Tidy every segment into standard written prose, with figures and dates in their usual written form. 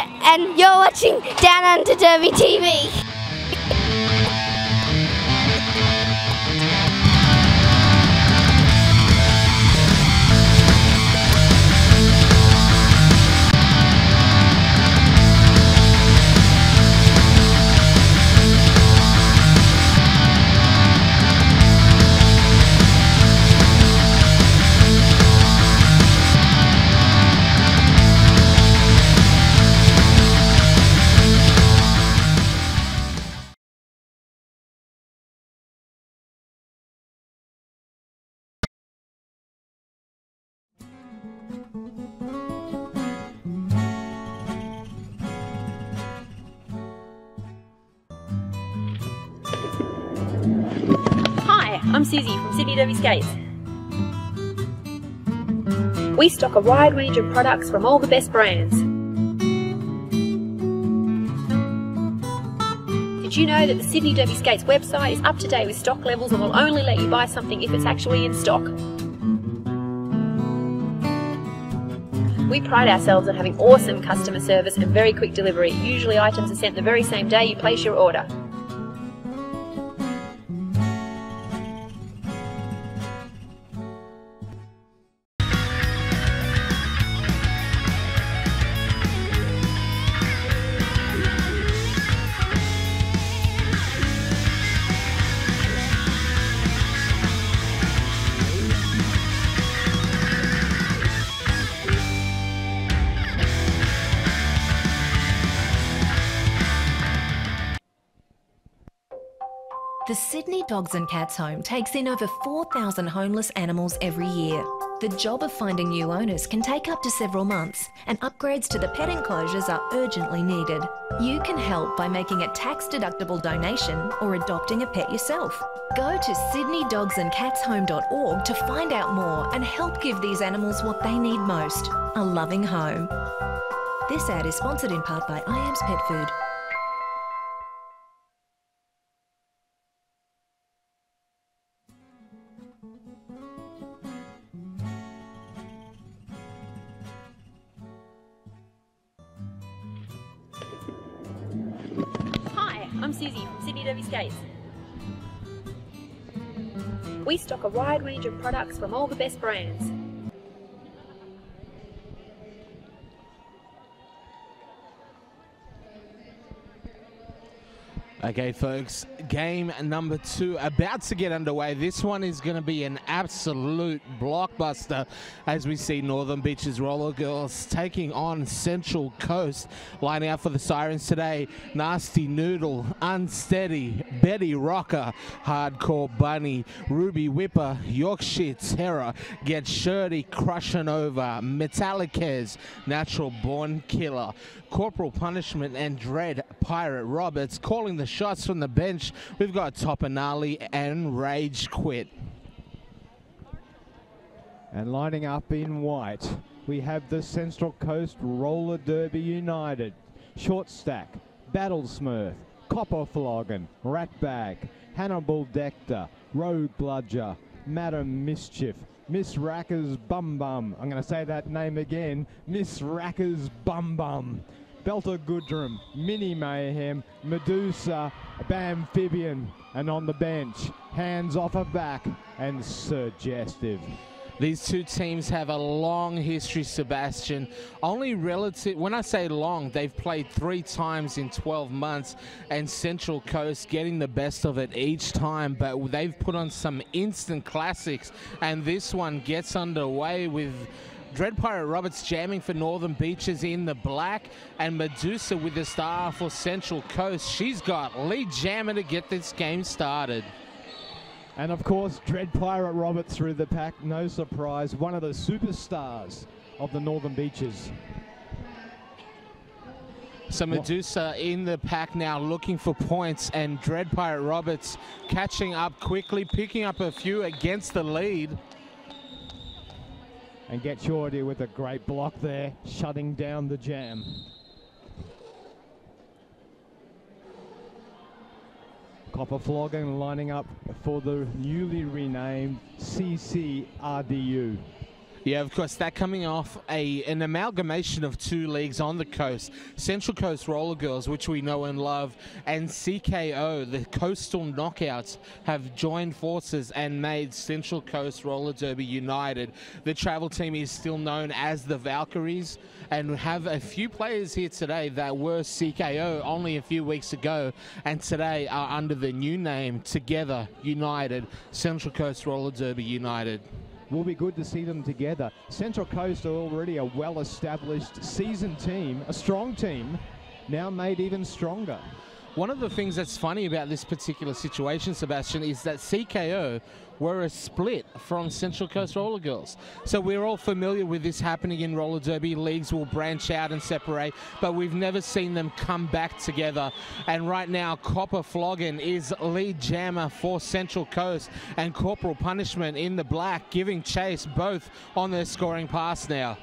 and you're watching Downunder Derby TV. I'm Susie from Sydney Derby Skates. We stock a wide range of products from all the best brands. Did you know that the Sydney Derby Skates website is up to date with stock levels and will only let you buy something if it's actually in stock? We pride ourselves on having awesome customer service and very quick delivery. Usually items are sent the very same day you place your order. The Sydney Dogs and Cats Home takes in over 4,000 homeless animals every year. The job of finding new owners can take up to several months, and upgrades to the pet enclosures are urgently needed. You can help by making a tax-deductible donation or adopting a pet yourself. Go to sydneydogsandcatshome.org to find out more and help give these animals what they need most, a loving home. This ad is sponsored in part by Pet Food. I'm Susie from Sydney Derby Skates. We stock a wide range of products from all the best brands. Okay folks, game number 2 about to get underway. This one is going to be an absolute blockbuster as we see Northern Beaches Roller Girls taking on Central Coast. Lining out for the Sirens today, Nasty Noodle, Unsteady, Betty Rocker, Hardcore Bunny, Ruby Whipper, Yorkshire Terror, Get Shirty, Crushing Over, Metallicas, Natural Born Killer, Corporal Punishment, and Dread Pirate Roberts. Calling the shots from the bench, we've got Topinali and Rage Quit. And lining up in white, we have the Central Coast Roller Derby United, Short Stack, Battle Smurf, Copper Floggin, Ratbag, Hannibal Dector, Rogue Bludger, Madam Mischief, Miss Racker's Bum Bum. I'm going to say that name again, Miss Racker's Bum Bum. Belter Goodrum, Mini Mayhem, Medusa, Bamphibian, and on the bench, Hands Off Her Back, and Suggestive. These two teams have a long history, Sebastian. Only relative, when I say long, they've played 3 times in 12 months, and Central Coast getting the best of it each time, but they've put on some instant classics, and this one gets underway with Dread Pirate Roberts jamming for Northern Beaches in the black, and Medusa with the star for Central Coast. She's got lead jammer to get this game started. And of course, Dread Pirate Roberts through the pack, no surprise, one of the superstars of the Northern Beaches. So Medusa in the pack now looking for points, and Dread Pirate Roberts catching up quickly, picking up a few against the lead. And Get Shorty with a great block there, shutting down the jam. Copper Flogging lining up for the newly renamed CCRDU. Yeah, of course, that coming off an amalgamation of two leagues on the coast. Central Coast Roller Girls, which we know and love, and CKO, the Coastal Knockouts, have joined forces and made Central Coast Roller Derby United. The travel team is still known as the Valkyries, and we have a few players here today that were CKO only a few weeks ago, and today are under the new name, Together United, Central Coast Roller Derby United. Will be good to see them together. Central Coast are already a well-established, seasoned team, a strong team, now made even stronger. One of the things that's funny about this particular situation, Sebastian, is that CKO were a split from Central Coast Roller Girls. So we're all familiar with this happening in roller derby. Leagues will branch out and separate, but we've never seen them come back together. And right now, Copper Flogging is lead jammer for Central Coast, and Corporal Punishment in the black giving chase, both on their scoring pass now.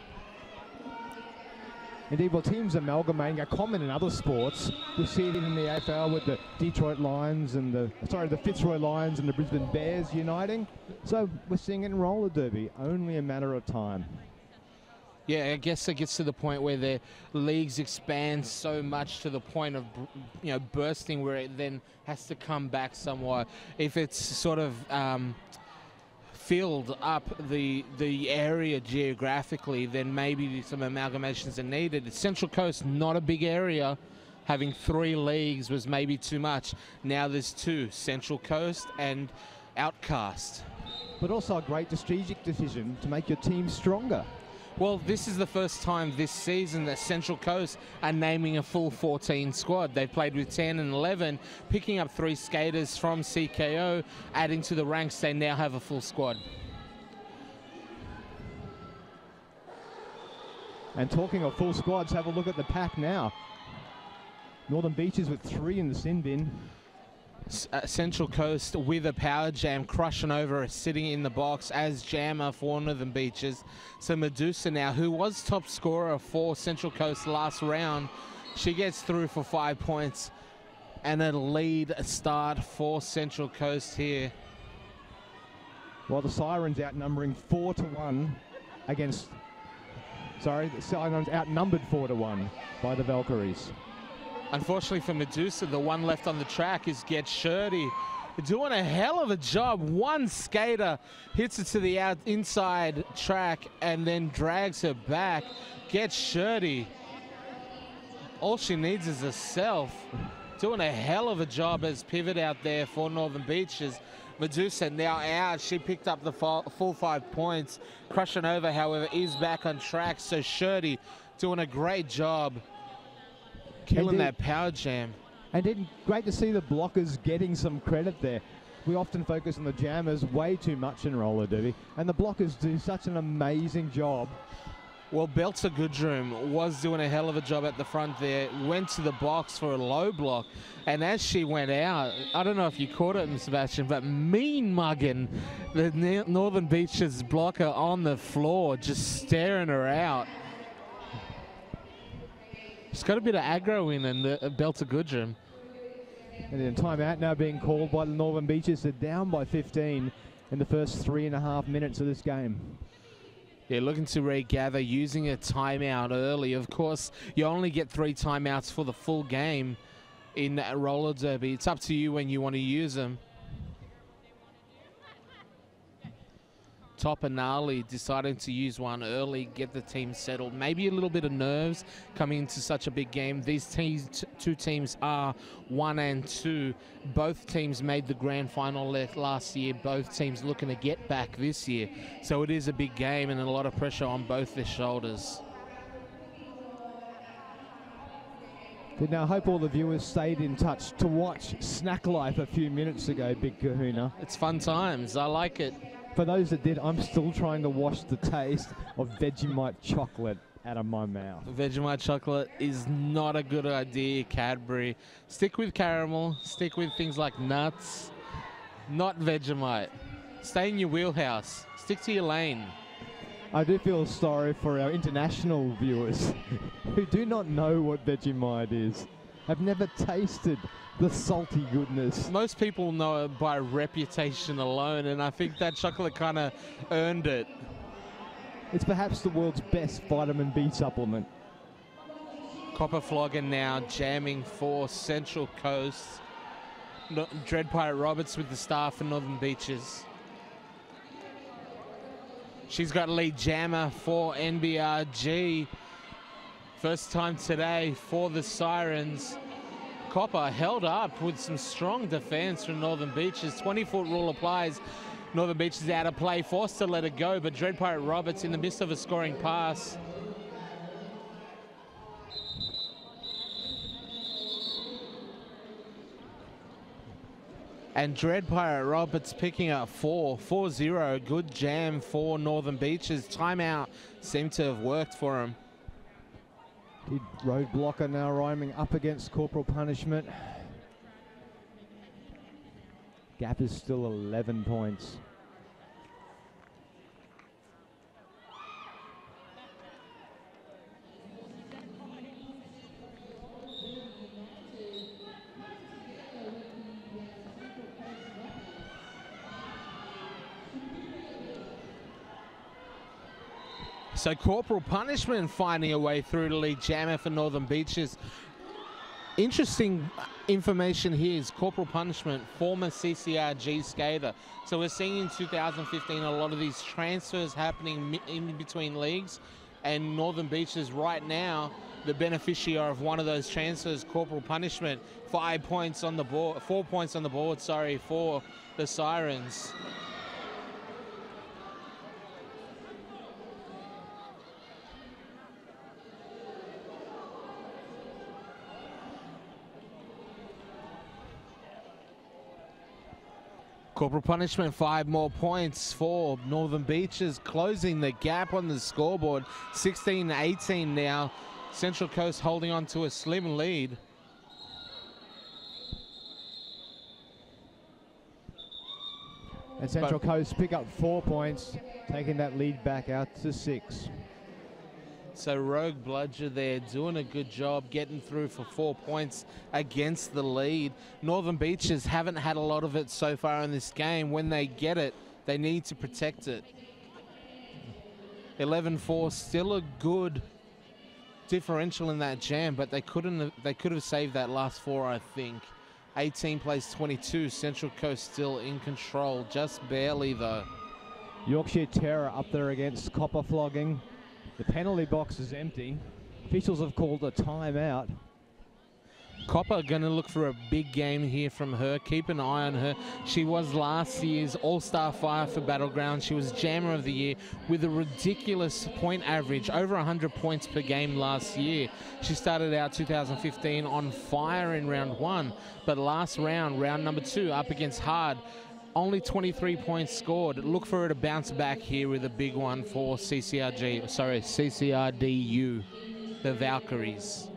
Indeed, well, teams amalgamating are common in other sports. We see it in the AFL with the Detroit Lions and the Fitzroy Lions and the Brisbane Bears uniting. So we're seeing it in roller derby, only a matter of time. Yeah, I guess it gets to the point where the leagues expand so much to the point of, you know, bursting, where it then has to come back somewhat. If it's sort of filled up the area geographically, then maybe some amalgamations are needed. Central Coast, not a big area. Having 3 leagues was maybe too much. Now there's 2, Central Coast and Outcast. But also a great strategic decision to make your team stronger. Well, this is the first time this season that Central Coast are naming a full 14 squad. They've played with 10 and 11, picking up 3 skaters from CKO, adding to the ranks. They now have a full squad. And talking of full squads, have a look at the pack now. Northern Beaches with 3 in the sin bin. Central Coast with a power jam, crushing over, sitting in the box as jammer for Northern Beaches. So Medusa now, who was top scorer for Central Coast last round, she gets through for 5 points, and a lead start for Central Coast here. While the Sirens outnumbering 4-1 against, the Sirens outnumbered 4-1 by the Valkyries. Unfortunately for Medusa, the one left on the track is Get Shirty, doing a hell of a job. One skater hits it to the inside track and then drags her back. Get Shirty, all she needs is herself. Doing a hell of a job as pivot out there for Northern Beaches. Medusa now out. She picked up the full 5 points. Crushing over, however, is back on track. So Shirty doing a great job. Killing that power jam. And great to see the blockers getting some credit there. We often focus on the jammers way too much in roller derby, and the blockers do such an amazing job. Well, Belter Goodroom was doing a hell of a job at the front there. Went to the box for a low block, and as she went out, I don't know if you caught it, Sebastian, but mean mugging the Northern Beaches blocker on the floor, just staring her out. She's got a bit of aggro in the Belter Goodroom. And then timeout now being called by the Northern Beaches. They're down by 15 in the first 3.5 minutes of this game. Yeah, looking to regather, using a timeout early. Of course, you only get 3 timeouts for the full game in roller derby. It's up to you when you want to use them. Top and Gnarly deciding to use one early, get the team settled. Maybe a little bit of nerves coming into such a big game. These two teams are 1 and 2. Both teams made the grand final last year. Both teams looking to get back this year. So it is a big game and a lot of pressure on both their shoulders. Good. Now, I hope all the viewers stayed in touch to watch Snack Life a few minutes ago, Big Kahuna. It's fun times. I like it. For those that did, I'm still trying to wash the taste of Vegemite chocolate out of my mouth. Vegemite chocolate is not a good idea, Cadbury. Stick with caramel, stick with things like nuts, not Vegemite. Stay in your wheelhouse, stick to your lane. I do feel sorry for our international viewers who do not know what Vegemite is, have never tasted the salty goodness. Most people know it by reputation alone, and I think that chocolate kind of earned it. It's perhaps the world's best vitamin B supplement. Copper Flogging now jamming for Central Coast. Dread Pirate Roberts with the star for Northern Beaches. She's got lead jammer for NBRG. First time today for the Sirens. Copper held up with some strong defense from Northern Beaches. 20-foot rule applies. Northern Beaches out of play, forced to let it go, but Dread Pirate Roberts in the midst of a scoring pass. And Dread Pirate Roberts picking up 4-0. Good jam for Northern Beaches. Timeout seemed to have worked for him. Did Roadblocker now rhyming up against Corporal Punishment. Gap is still 11 points. So Corporal Punishment finding a way through to lead jammer for Northern Beaches. Interesting information here is Corporal Punishment, former CCRG skater. So we're seeing in 2015 a lot of these transfers happening in between leagues, and Northern Beaches right now, the beneficiary of one of those transfers, Corporal Punishment, 5 points on the board, 4 points on the board, sorry, for the Sirens. Corporal Punishment, 5 more points for Northern Beaches, closing the gap on the scoreboard. 16-18 now. Central Coast holding on to a slim lead. And Central Coast pick up 4 points, taking that lead back out to 6. So Rogue Bludger there doing a good job getting through for 4 points against the lead. Northern Beaches haven't had a lot of it so far in this game. When they get it, they need to protect it. 11-4, still a good differential in that jam, but they could have saved that last 4, I think. 18 plays 22. Central Coast still in control, just barely though. Yorkshire Terror up there against Copper Flogging. The penalty box is empty. Officials have called a timeout. Copper going to look for a big game here from her. Keep an eye on her. She was last year's All-Star Fire for Battlegrounds. She was Jammer of the Year with a ridiculous point average, over 100 points per game last year. She started out 2015 on fire in round 1, but last round, round number 2, up against Hard, only 23 points scored. Look for her to bounce back here with a big one for CCRDU, the Valkyries.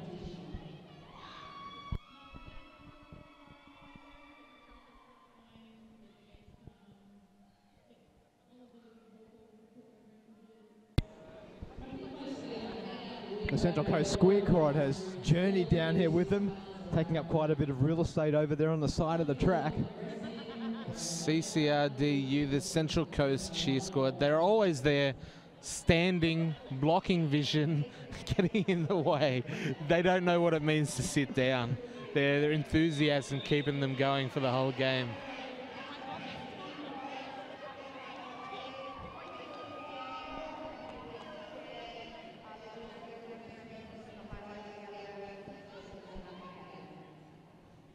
The Central Coast Square Quad has journeyed down here with them, taking up quite a bit of real estate over there on the side of the track. CCRDU, the Central Coast Cheer Squad, they're always there, standing, blocking vision, getting in the way. They don't know what it means to sit down. Their enthusiasm keeping them going for the whole game.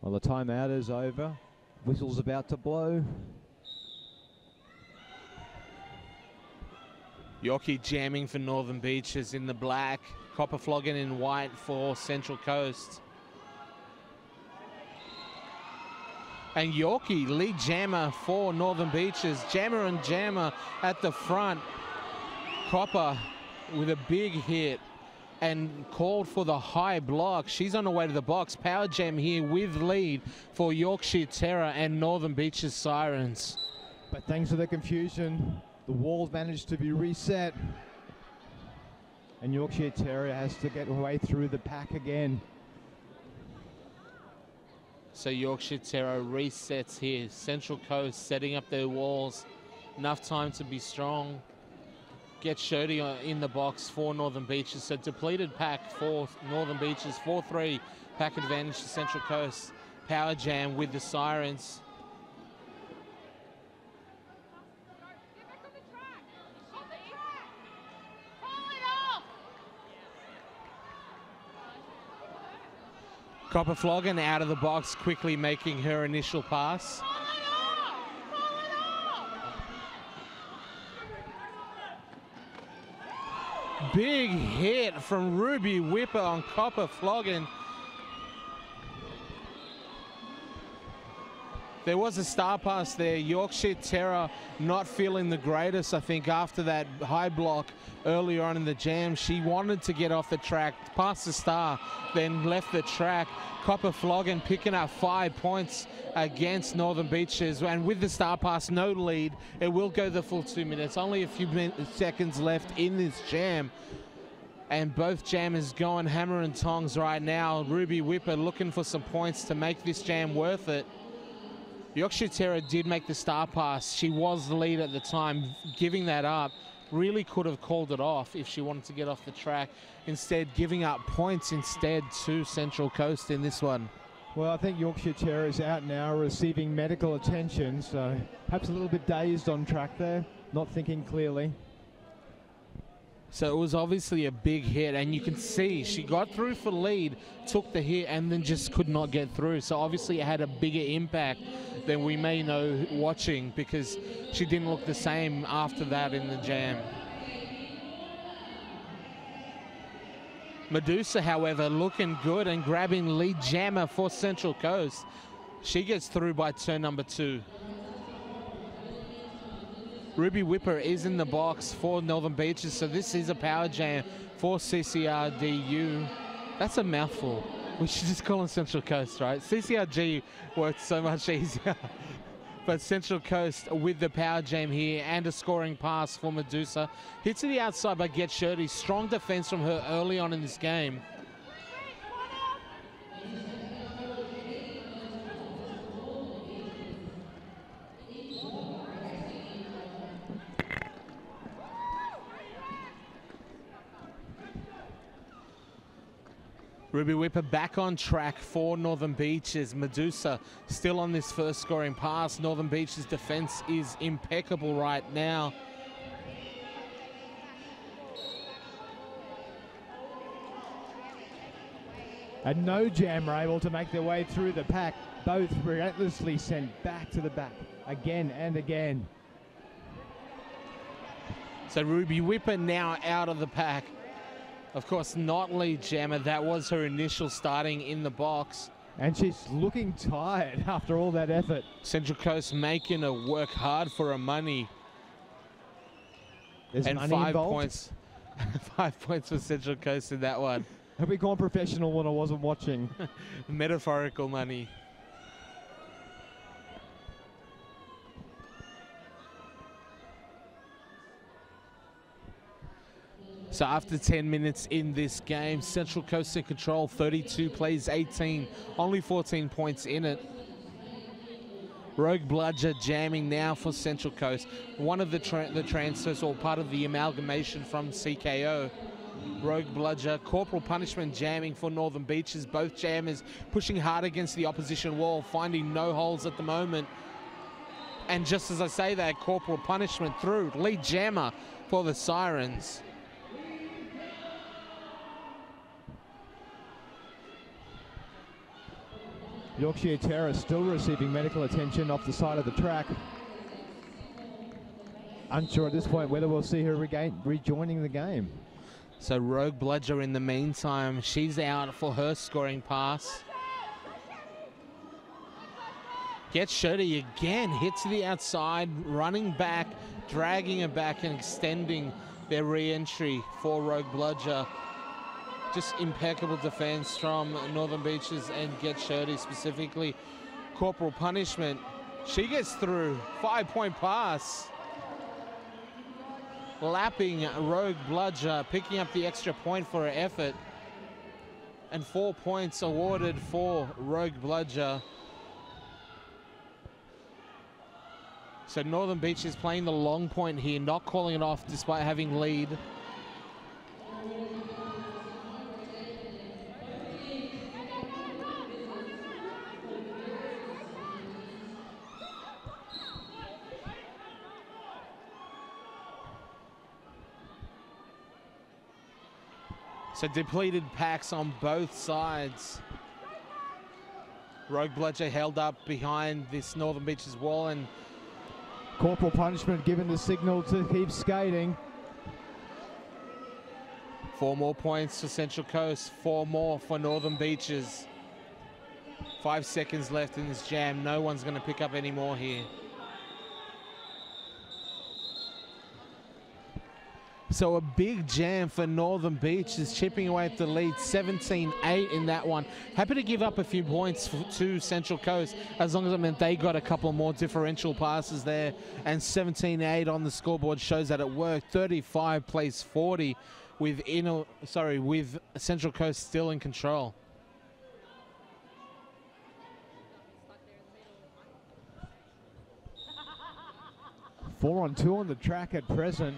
Well, the timeout is over. Whistle's about to blow. Yorkie jamming for Northern Beaches in the black. Copper Flogging in white for Central Coast. And Yorkie, lead jammer for Northern Beaches. Jammer and jammer at the front. Copper with a big hit and called for the high block. She's on her way to the box. Power jam here with lead for Yorkshire Terror and Northern Beaches Sirens. But thanks to the confusion, the walls managed to be reset. And Yorkshire Terror has to get her way through the pack again. So Yorkshire Terror resets here. Central Coast setting up their walls. Enough time to be strong. Get Shirty in the box for Northern Beaches. So depleted pack for Northern Beaches, 4-3 pack advantage to Central Coast. Power Jam with the Sirens. Copper Floggin out of the box, quickly making her initial pass. Big hit from Ruby Whipper on Copper Floggin. There was a star pass there. Yorkshire Terror not feeling the greatest, I think, after that high block earlier on in the jam. She wanted to get off the track, past the star, then left the track. Copper Floggin picking up 5 points against Northern Beaches. And with the star pass, no lead, it will go the full 2 minutes. Only a few seconds left in this jam. And both jammers going hammer and tongs right now. Ruby Whipper looking for some points to make this jam worth it. Yorkshire Terror did make the star pass. She was the lead at the time. Giving that up, really could have called it off if she wanted to get off the track. Instead, giving up points instead to Central Coast in this one. Well, I think Yorkshire Terror is out now receiving medical attention, so perhaps a little bit dazed on track there, not thinking clearly. So it was obviously a big hit, and you can see she got through for lead, took the hit, and then just could not get through. So obviously it had a bigger impact than we may know watching, because she didn't look the same after that in the jam. Medusa, however, looking good and grabbing lead jammer for Central Coast. She gets through by turn number 2. Ruby Whipper is in the box for Northern Beaches, so this is a power jam for CCRDU. That's a mouthful. We should just call them Central Coast, right? CCRG works so much easier. But Central Coast with the power jam here and a scoring pass for Medusa. Hit to the outside by Get Shirty. Strong defense from her early on in this game. Ruby Whipper back on track for Northern Beaches. Medusa still on this first scoring pass. Northern Beaches defense is impeccable right now. And no jam are able to make their way through the pack. Both relentlessly sent back to the back again and again. So Ruby Whipper now out of the pack. Of course, not lead jammer. That was her initial starting in the box. And she's looking tired after all that effort. Central Coast making her work hard for her money. There's and money 5 involved. points. 5 points for Central Coast in that one. Have we gone professional when I wasn't watching? Metaphorical money. So after 10 minutes in this game, Central Coast in control, 32 plays 18, only 14 points in it. Rogue Bludger jamming now for Central Coast. One of the transfers, or part of the amalgamation from CKO. Rogue Bludger, Corporal Punishment jamming for Northern Beaches. Both jammers pushing hard against the opposition wall, finding no holes at the moment. And just as I say that, Corporal Punishment through. Lead jammer for the Sirens. Yorkshire Terror still receiving medical attention off the side of the track. Unsure at this point whether we'll see her rejoining the game. So Rogue Bludger in the meantime, she's out for her scoring pass. Gets Shirty again, hit to the outside, running back, dragging her back and extending their re-entry for Rogue Bludger. Just impeccable defense from Northern Beaches and Get Shirty specifically. Corporal Punishment, she gets through, 5-point pass. Lapping Rogue Bludger, picking up the extra point for her effort. And 4 points awarded for Rogue Bludger. So Northern Beach is playing the long point here, not calling it off despite having lead. So depleted packs on both sides. Rogue Bludger held up behind this Northern Beaches wall, and Corporal Punishment given the signal to keep skating. 4 more points for Central Coast, 4 more for Northern Beaches. 5 seconds left in this jam. No one's going to pick up any more here. So a big jam for Northern Beaches, chipping away at the lead, 17-8 in that one. Happy to give up a few points to Central Coast, as long as it meant they got a couple more differential passes there. And 17-8 on the scoreboard shows that it worked. 35 plays 40 with Central Coast still in control. Four on two on the track at present.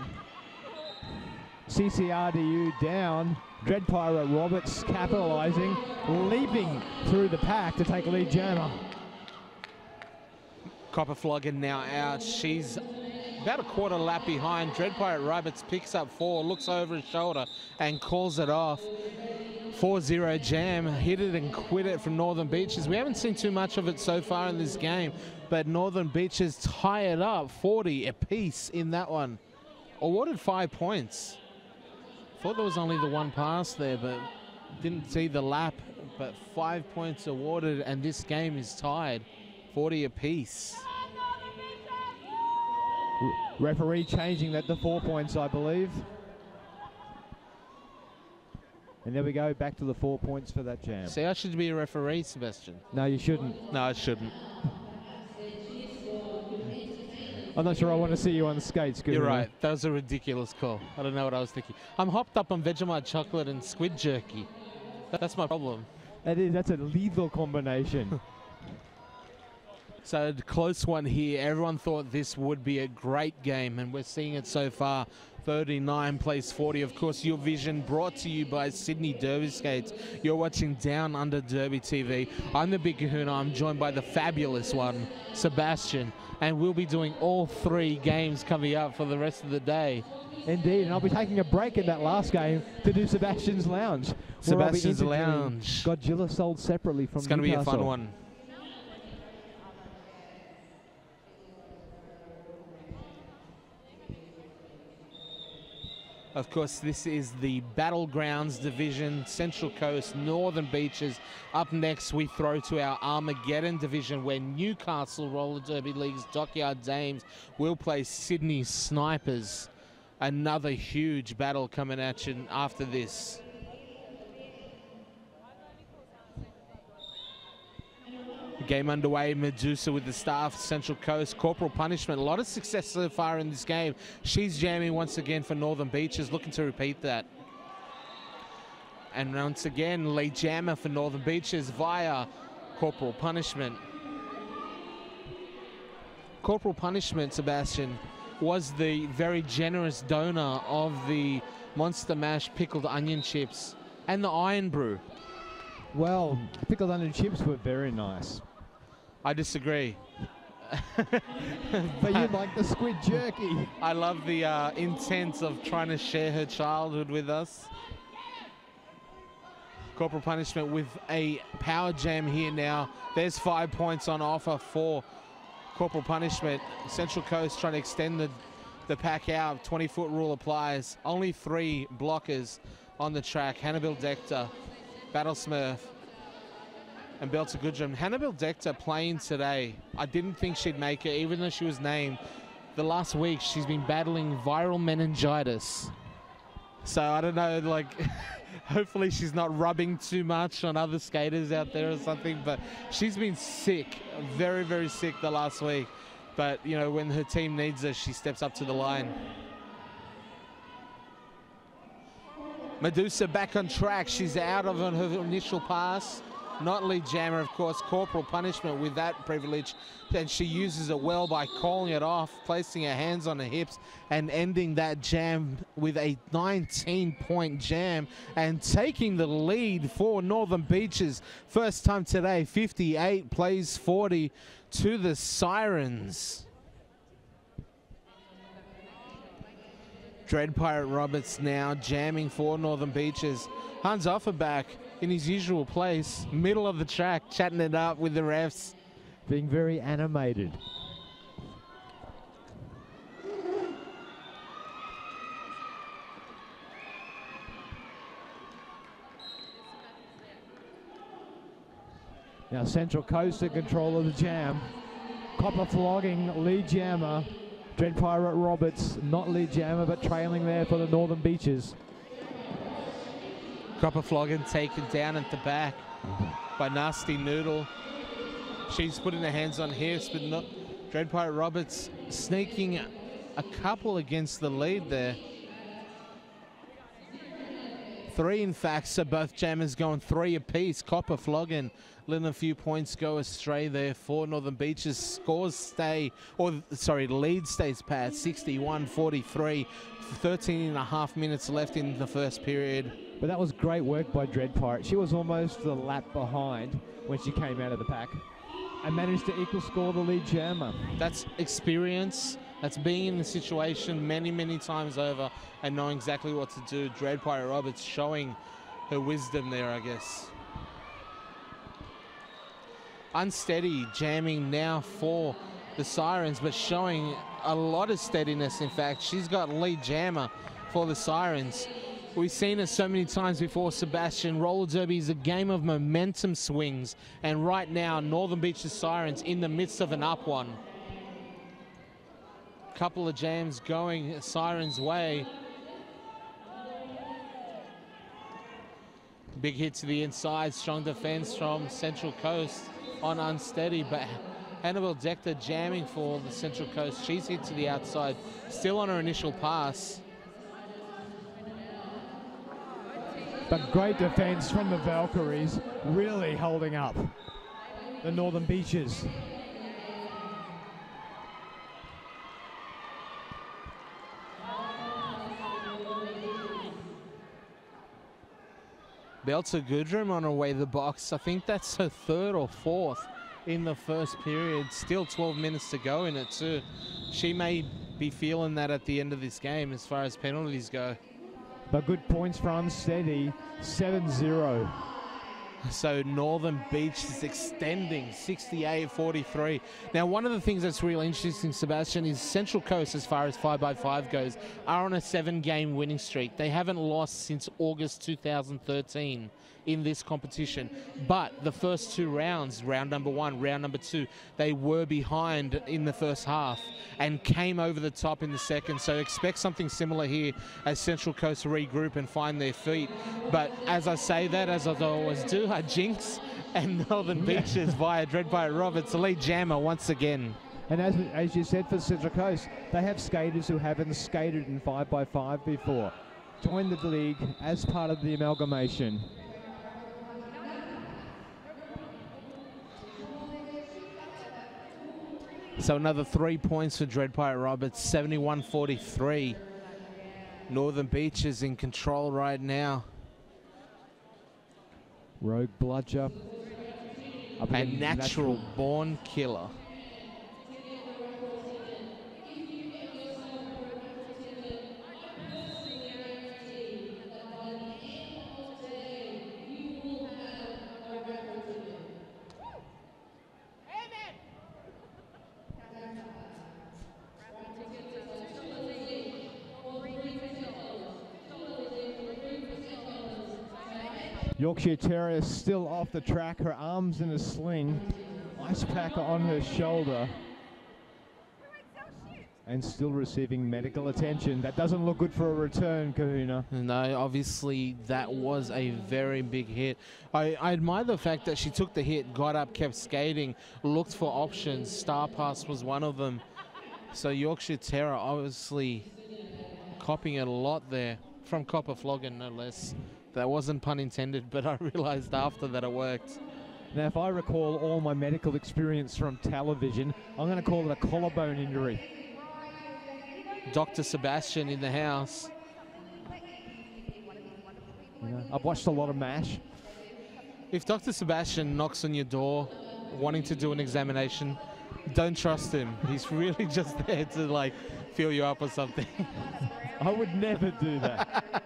CCRDU down. Dread Pirate Roberts capitalising, leaping through the pack to take a lead jammer. Copper Flogger now out. She's about a quarter lap behind. Dread Pirate Roberts picks up 4, looks over his shoulder and calls it off. 4-0 jam, hit it and quit it from Northern Beaches. We haven't seen too much of it so far in this game, but Northern Beaches tie it up 40 apiece in that one. Awarded 5 points. Thought there was only the one pass there, but didn't see the lap. But 5 points awarded, and this game is tied 40 apiece. Referee changing that to 4 points, I believe. And there we go, back to the 4 points for that jam. See, I should be a referee, Sebastian. No, you shouldn't. No, I shouldn't. I'm not sure I want to see you on the skates. You're right. That was a ridiculous call. I don't know what I was thinking. I'm hopped up on Vegemite chocolate and squid jerky. That's my problem. That is. That's a lethal combination. So a close one here. Everyone thought this would be a great game, and we're seeing it so far. 39 plays 40. Of course, your vision brought to you by Sydney Derby Skates. You're watching Down Under Derby TV. I'm the big Kahuna. I'm joined by the fabulous one, Sebastian. And we'll be doing all 3 games coming up for the rest of the day. Indeed, and I'll be taking a break in that last game to do Sebastian's Lounge. Sebastian's Lounge. Godzilla sold separately from It's going to be a fun one. Of course, this is the Battlegrounds division, Central Coast, Northern Beaches. Up next, we throw to our Armageddon division, where Newcastle Roller Derby League's Dockyard Dames will play Sydney Snipers. Another huge battle coming at you after this. Game underway, Medusa with the staff, Central Coast, Corporal Punishment. A lot of success so far in this game. She's jamming once again for Northern Beaches, looking to repeat that. And once again, lead jammer for Northern Beaches via Corporal Punishment. Corporal Punishment, Sebastian, was the very generous donor of the Monster Mash pickled onion chips and the Iron Brew. Well, pickled onion chips were very nice. I disagree. But you like the squid jerky. I love the intent of trying to share her childhood with us. Corporal Punishment with a power jam here now. There's 5 points on offer for Corporal Punishment. Central Coast trying to extend the pack out. 20-foot rule applies. Only 3 blockers on the track. Hannibal Dector, Battle Smurf, and Belter Goodrum. Hannibal Dector playing today. I didn't think she'd make it, even though she was named. The last week, she's been battling viral meningitis. So I don't know, like, hopefully she's not rubbing too much on other skaters out there or something, but she's been sick, very, very sick the last week. But, you know, when her team needs her, she steps up to the line. Medusa back on track. She's out of on her initial pass. not lead jammer, of course, corporal punishment with that privilege, and she uses it well by calling it off, placing her hands on her hips and ending that jam with a 19-point jam and taking the lead for Northern Beaches. First time today, 58 plays 40 to the Sirens. Dread Pirate Roberts now jamming for Northern Beaches. Hans Offerback in his usual place, middle of the track, chatting it up with the refs. Being very animated. Now Central Coast in control of the jam. Copper flogging, lead jammer. Dread Pirate Roberts, not lead jammer, but trailing there for the Northern Beaches. Copper flogging taken down at the back by Nasty Noodle. She's putting her hands on hips, but not Dread Pirate Roberts sneaking a couple against the lead there. 3, in fact, so both jammers going 3 apiece. Copper flogging, letting a few points go astray there for Northern Beaches. Scores stay, or sorry, lead stays pat, 61-43. 13.5 minutes left in the first period. But that was great work by Dread Pirate. She was almost a lap behind when she came out of the pack and managed to equal score the lead jammer. That's experience. That's being in the situation many, many times over and knowing exactly what to do. Dread Pirate Roberts showing her wisdom there, I guess. Unsteady jamming now for the Sirens, but showing a lot of steadiness. In fact, she's got lead jammer for the Sirens. We've seen it so many times before, Sebastian. Roller derby is a game of momentum swings, and right now Northern Beaches Sirens in the midst of an up one. Couple of jams going Sirens' way. Big hit to the inside, strong defense from Central Coast on Unsteady, but Hannibal Dector jamming for the Central Coast. She's hit to the outside, still on her initial pass. But great defense from the Valkyries, really holding up the Northern Beaches. Belter Goodrum on her way to the box. I think that's her 3rd or 4th in the first period. Still 12 minutes to go in it too. She may be feeling that at the end of this game as far as penalties go. But good points for Unsteady, 7-0. So Northern Beach is extending 68-43. Now, one of the things that's really interesting, Sebastian, is Central Coast, as far as 5x5 goes, are on a 7-game winning streak. They haven't lost since August 2013 in this competition. But the first 2 rounds, round number 1, round number 2, they were behind in the first half and came over the top in the second. So expect something similar here as Central Coast regroup and find their feet. But as I say that, as I always do, I jinx, and Northern Beaches via Dread Pirate Roberts, the lead jammer once again. And as you said for Central Coast, they have skaters who haven't skated in 5x5 before. Joined the league as part of the amalgamation. So another 3 points for Dread Pirate Roberts, 71-43. Northern Beaches in control right now. Rogue Bludger. A natural born killer. Yorkshire Terrier still off the track, her arms in a sling, ice pack on her shoulder, and still receiving medical attention. That doesn't look good for a return, Kahuna. No, obviously that was a very big hit. I admire the fact that she took the hit, got up, kept skating, looked for options. Star Pass was one of them. So Yorkshire Terror obviously copying it a lot there from Copper Flogging, no less. That wasn't pun intended, but I realized after that it worked. Now, if I recall all my medical experience from television, I'm going to call it a collarbone injury. Dr. Sebastian in the house. You know, I've watched a lot of MASH. If Dr. Sebastian knocks on your door wanting to do an examination, don't trust him. He's really just there to like feel you up or something. I would never do that.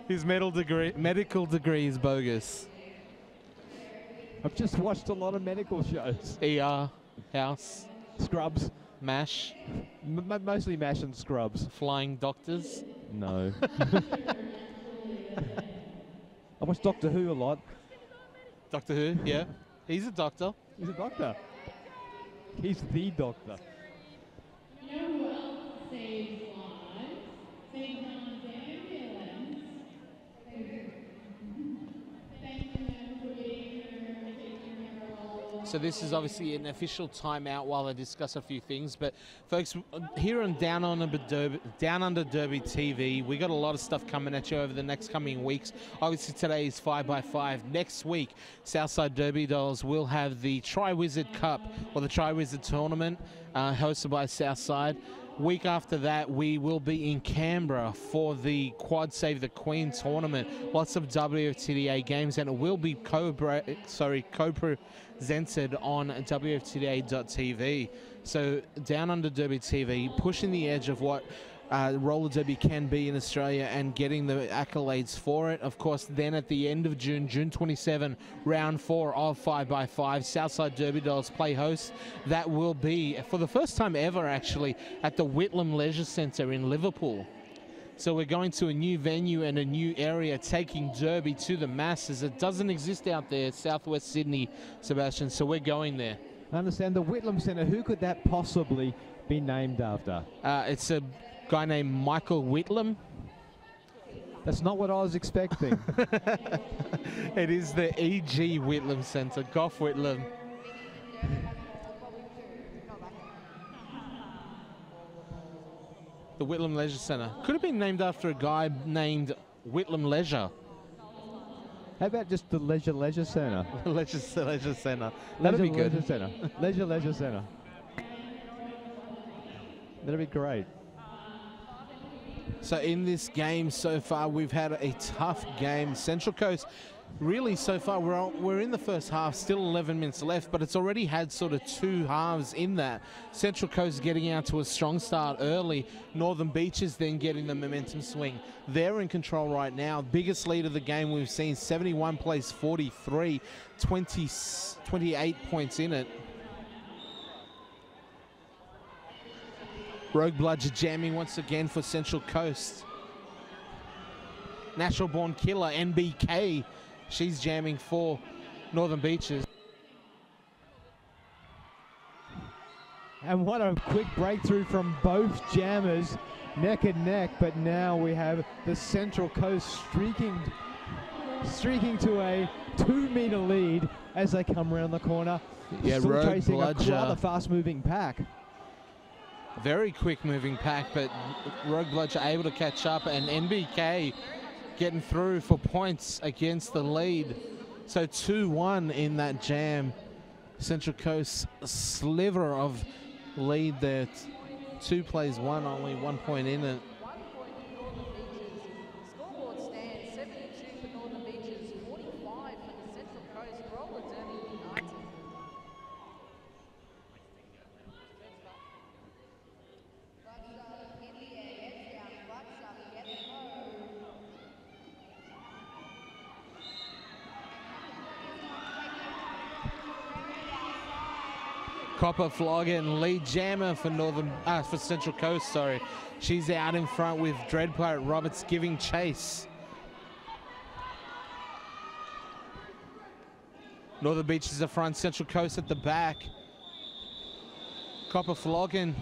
His medical degree is bogus. I've just watched a lot of medical shows. ER, House, Scrubs. MASH. Mostly MASH and Scrubs. Flying Doctors. No. I watch Doctor Who a lot. Doctor Who, yeah. He's a doctor. He's a doctor. He's the doctor. So this is obviously an official timeout while I discuss a few things. But folks, here on Downunder Derby TV, we got a lot of stuff coming at you over the next coming weeks. Obviously today is 5x5. Next week, Southside Derby Dolls will have the Tri-Wizard Cup, or the Tri-Wizard Tournament, hosted by Southside. Week after that, we will be in Canberra for the Quad Save the Queen tournament. Lots of WFTDA games, and it will be co-presented on WFTDA.tv. So Downunder Derby TV, pushing the edge of what roller derby can be in Australia and getting the accolades for it. Of course, then at the end of June, June 27, round 4 of 5x5, Southside Derby Dolls play host. That will be, for the first time ever actually, at the Whitlam Leisure Centre in Liverpool. So we're going to a new venue and a new area, taking Derby to the masses. It doesn't exist out there, southwest Sydney, Sebastian, so we're going there. I understand the Whitlam Centre. Who could that possibly be named after? It's a guy named Michael Whitlam. That's not what I was expecting. It is the E.G. Whitlam Centre, Gough Whitlam. The Whitlam Leisure Centre. Could have been named after a guy named Whitlam Leisure. How about just the Leisure Centre? Leisure Centre. That'd be good. Leisure Centre. Leisure Centre. That'd be great. So in this game so far, we've had a tough game. Central Coast, really so far, we're in the first half, still 11 minutes left, but it's already had sort of two halves in that. Central Coast getting out to a strong start early. Northern Beaches then getting the momentum swing. They're in control right now. Biggest lead of the game we've seen, 71 plays 43, 28 points in it. Rogue Bludger jamming once again for Central Coast. Natural Born Killer, NBK, she's jamming for Northern Beaches. And what a quick breakthrough from both jammers, neck and neck, but now we have the Central Coast streaking to a 2-meter lead as they come around the corner. Yeah, still Rogue chasing Bludger. a rather fast-moving pack. Very quick moving pack, but Rogue Bludger able to catch up, and NBK getting through for points against the lead. So 2-1 in that jam. Central Coast sliver of lead there. 2 plays 1, only 1 point in it. Scoreboard stands 72 for Northern Beaches, 45 for the Central Coast Roller Derby United. Copper Flogging, lead jammer for for Central Coast, sorry. She's out in front with Dread Pirate Roberts giving chase. Northern Beaches at front, Central Coast at the back. Copper Flogging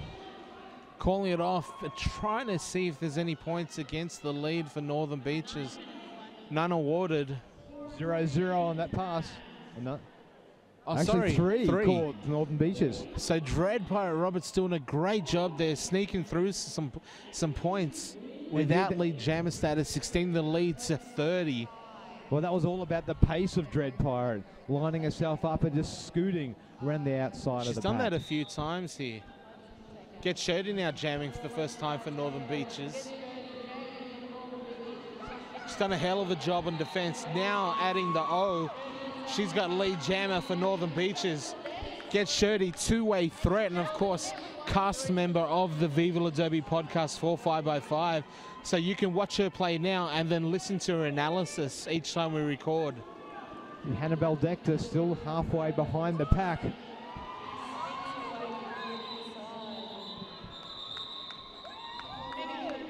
calling it off, but trying to see if there's any points against the lead for Northern Beaches. None awarded. 0-0 on that pass. No. Oh, Actually, sorry, 3 called Northern Beaches. So Dread Pirate Roberts doing a great job there, sneaking through some points without lead jammer status, extending the lead to 30. Well, that was all about the pace of Dread Pirate, lining herself up and just scooting around the outside of the She's done pack. that a few times here. Get Shirley now jamming for the first time for Northern Beaches. She's done a hell of a job on defense. Now adding the O, she's got lead jammer for Northern Beaches. Get Shirley, two-way threat, and of course, cast member of the Viva La Derby podcast 4-5x5. So you can watch her play now and then listen to her analysis each time we record. And Hannibal Dector still halfway behind the pack.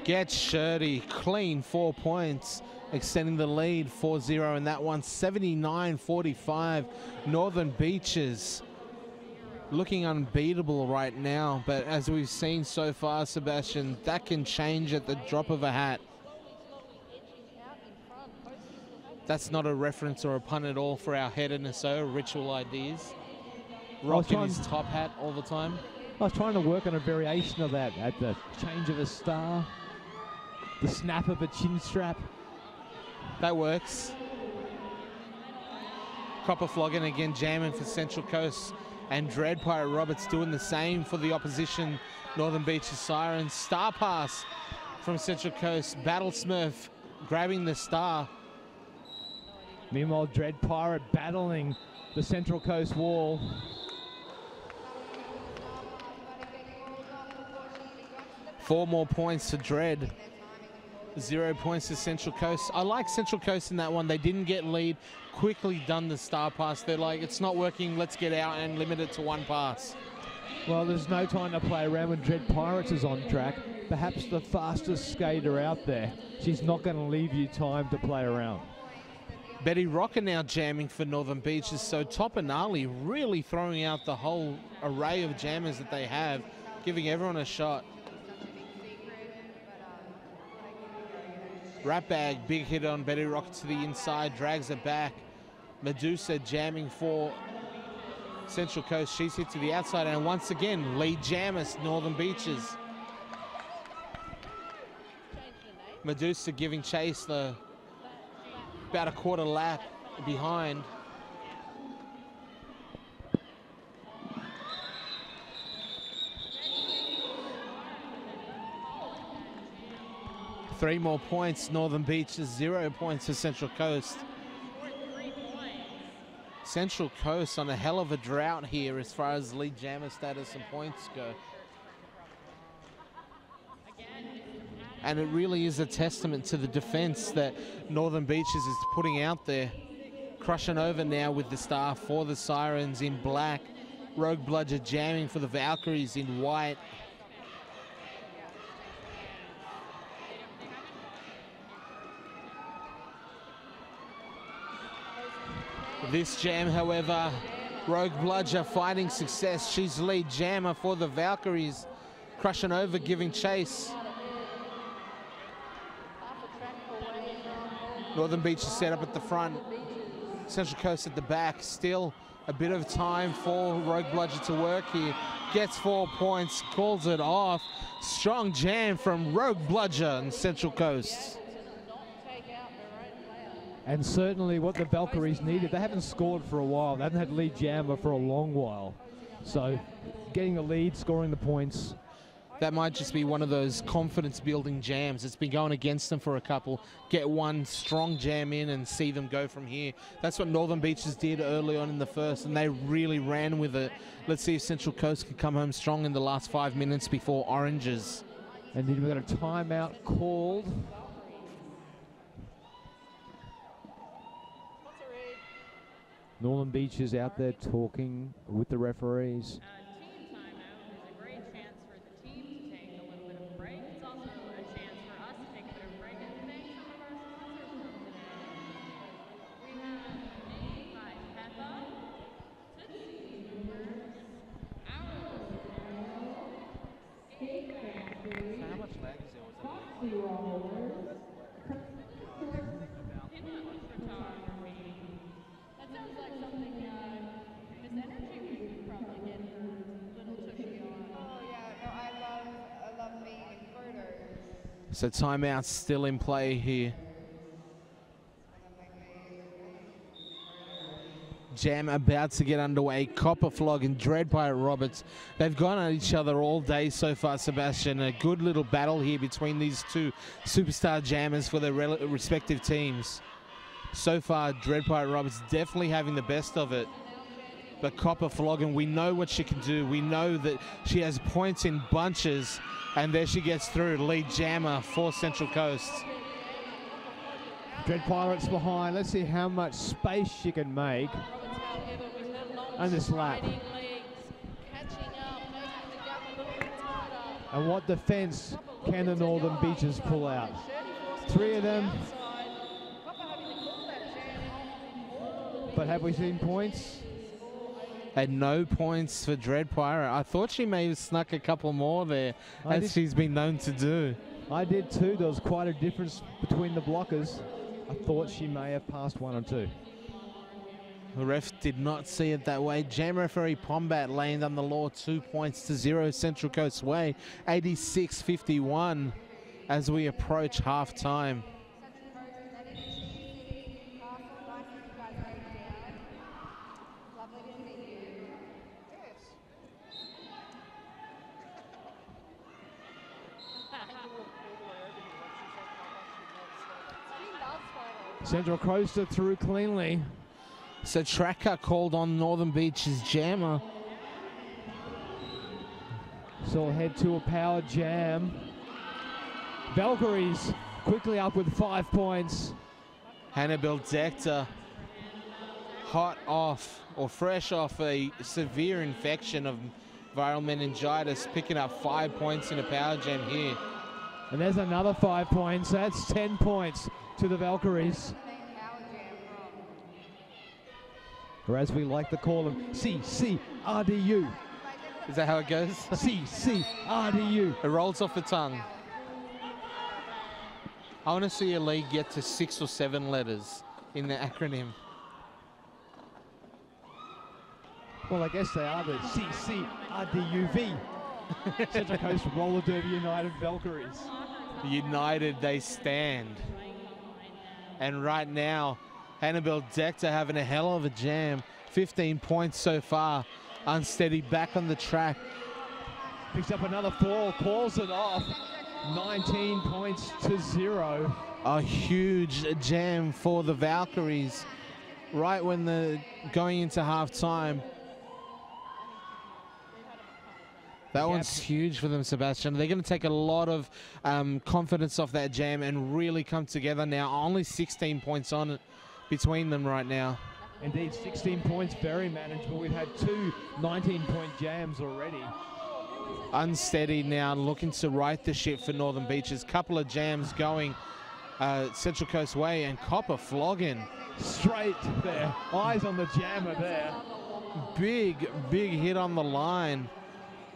Get Shirley, clean 4 points, extending the lead 4-0 in that one, 79-45. Northern Beaches looking unbeatable right now, but as we've seen so far, Sebastian, that can change at the drop of a hat. That's not a reference or a pun at all for our head and so ritual ideas. Rocking his top hat all the time. I was trying to work on a variation of that at the change of a star, the snap of a chin strap. That works. Copper flogging again, jamming for Central Coast. And Dread Pirate Roberts doing the same for the opposition. Northern Beaches Sirens. Star pass from Central Coast. Battle Smurf grabbing the star. Meanwhile, Dread Pirate battling the Central Coast wall. Four more points to Dread. 0 points to Central Coast. I like Central Coast in that one. They didn't get lead. Quickly done the star pass. They're like, it's not working. Let's get out and limit it to one pass. Well, there's no time to play around when Dread Pirates is on track. Perhaps the fastest skater out there. She's not going to leave you time to play around. Betty Rocker now jamming for Northern Beaches. So Top and Ali really throwing out the whole array of jammers that they have, giving everyone a shot. Rat Bag, big hit on Betty Rocker to the inside, drags it back. Medusa jamming for Central Coast. She's hit to the outside, and once again, lead jammers, Northern Beaches. Medusa giving chase about a quarter lap behind. Three more points, Northern Beaches, 0 points to Central Coast. Central Coast on a hell of a drought here as far as lead jammer status and points go. And it really is a testament to the defense that Northern Beaches is putting out there. Crushing over now with the star for the Sirens in black. Rogue Bludger jamming for the Valkyries in white. This jam, however, Rogue Bludger finding success. She's lead jammer for the Valkyries. Crushing over, giving chase. Northern Beaches set up at the front. Central Coast at the back. Still a bit of time for Rogue Bludger to work here. Gets 4 points, calls it off. Strong jam from Rogue Bludger and Central Coast. And certainly what the Valkyries needed. They haven't scored for a while. They haven't had lead jammer for a long while. So getting the lead, scoring the points. That might just be one of those confidence-building jams. It's been going against them for a couple. Get one strong jam in and see them go from here. That's what Northern Beaches did early on in the first, and they really ran with it. Let's see if Central Coast can come home strong in the last 5 minutes before Oranges. And then we've got a timeout called. Northern Beaches out there talking with the referees. Team timeout is a great chance for the team to take a little bit of a break. It's also a chance for us to take a bit of a break and thank some of our sponsors from today. We have Made by Peppa, Tootsie Movers, How much lag is there? That sounds like something Miss Energy would probably get a little tushy on. Oh yeah, no, I love being in photos. So timeout's still in play here. jam about to get underway. Copper Flog and Dread Pirate Roberts. They've gone at each other all day so far, Sebastian. A good little battle here between these two superstar jammers for their respective teams. So far, Dread Pirate Roberts definitely having the best of it. But Copper Floggin, we know what she can do. We know that she has points in bunches. And there she gets through, lead jammer for Central Coast. Dread Pirates behind. Let's see how much space she can make on this lap. And what defense can the Northern Beaches pull out? 3 of them. But have we seen points? And no points for Dread Pirate. I thought she may have snuck a couple more there, as she's been known to do. I did too. There was quite a difference between the blockers. I thought she may have passed 1 or 2. The ref did not see it that way. Jam referee Pombat laying on the law, 2 points to 0 Central Coast way. 86-51 as we approach half time. Central Coast are through cleanly. So track cut called on Northern Beaches jammer. So we'll head to a power jam. Valkyries quickly up with 5 points. Hannibal Dector hot off or fresh off a severe infection of viral meningitis, picking up 5 points in a power jam here. And there's another 5 points. That's 10 points to the Valkyries. Or as we like to call them, CCRDU. Is that how it goes? CCRDU. It rolls off the tongue. I want to see a league get to 6 or 7 letters in the acronym. Well, I guess they are the CCRDUV. Central Coast Roller Derby United Valkyries. United they stand. And right now, Hannibal Dector having a hell of a jam. 15 points so far. Unsteady back on the track. Picks up another 4, calls it off. 19 points to 0. A huge jam for the Valkyries. Right when they're going into half time. That one's huge for them, Sebastian. They're going to take a lot of confidence off that jam and really come together now. Only 16 points on it between them right now. Indeed, 16 points, very manageable. We've had 2 19-point jams already. Unsteady now, looking to right the ship for Northern Beaches. Couple of jams going Central Coast way, and Copper flogging. Straight there. Eyes on the jammer there. Big hit on the line.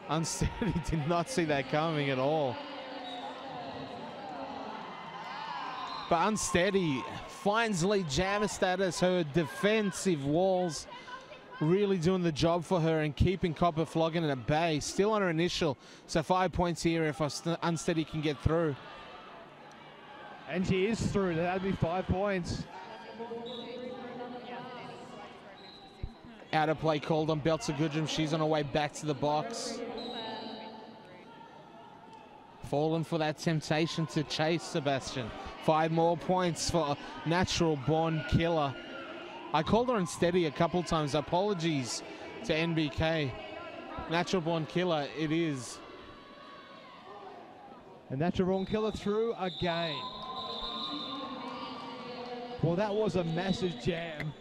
Unsteady did not see that coming at all. But Unsteady finds lead jammer status. Her defensive walls really doing the job for her and keeping Copper flogging at bay. Still on her initial. So 5 points here if Unsteady can get through. And she is through. That'd be 5 points. Out of play called on Belzer Goodrum. She's on her way back to the box. Fallen for that temptation to chase, Sebastian. 5 more points for Natural Born Killer. I called her Unsteady a couple times. Apologies to NBK. Natural Born Killer, it is. And Natural Born Killer through again. Well, that was a massive jam.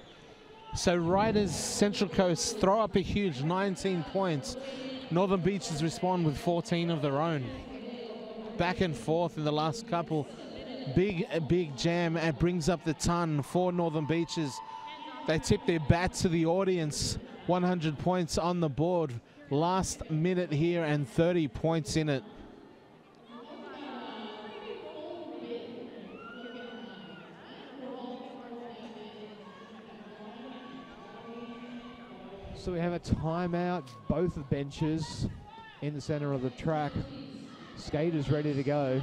So right as Central Coast throw up a huge 19 points, Northern Beaches respond with 14 of their own. Back and forth in the last couple. Big jam and brings up the ton for Northern Beaches. They tip their bat to the audience. 100 points on the board. Last minute here and 30 points in it. So we have a timeout, both the benches in the center of the track. Skaters ready to go.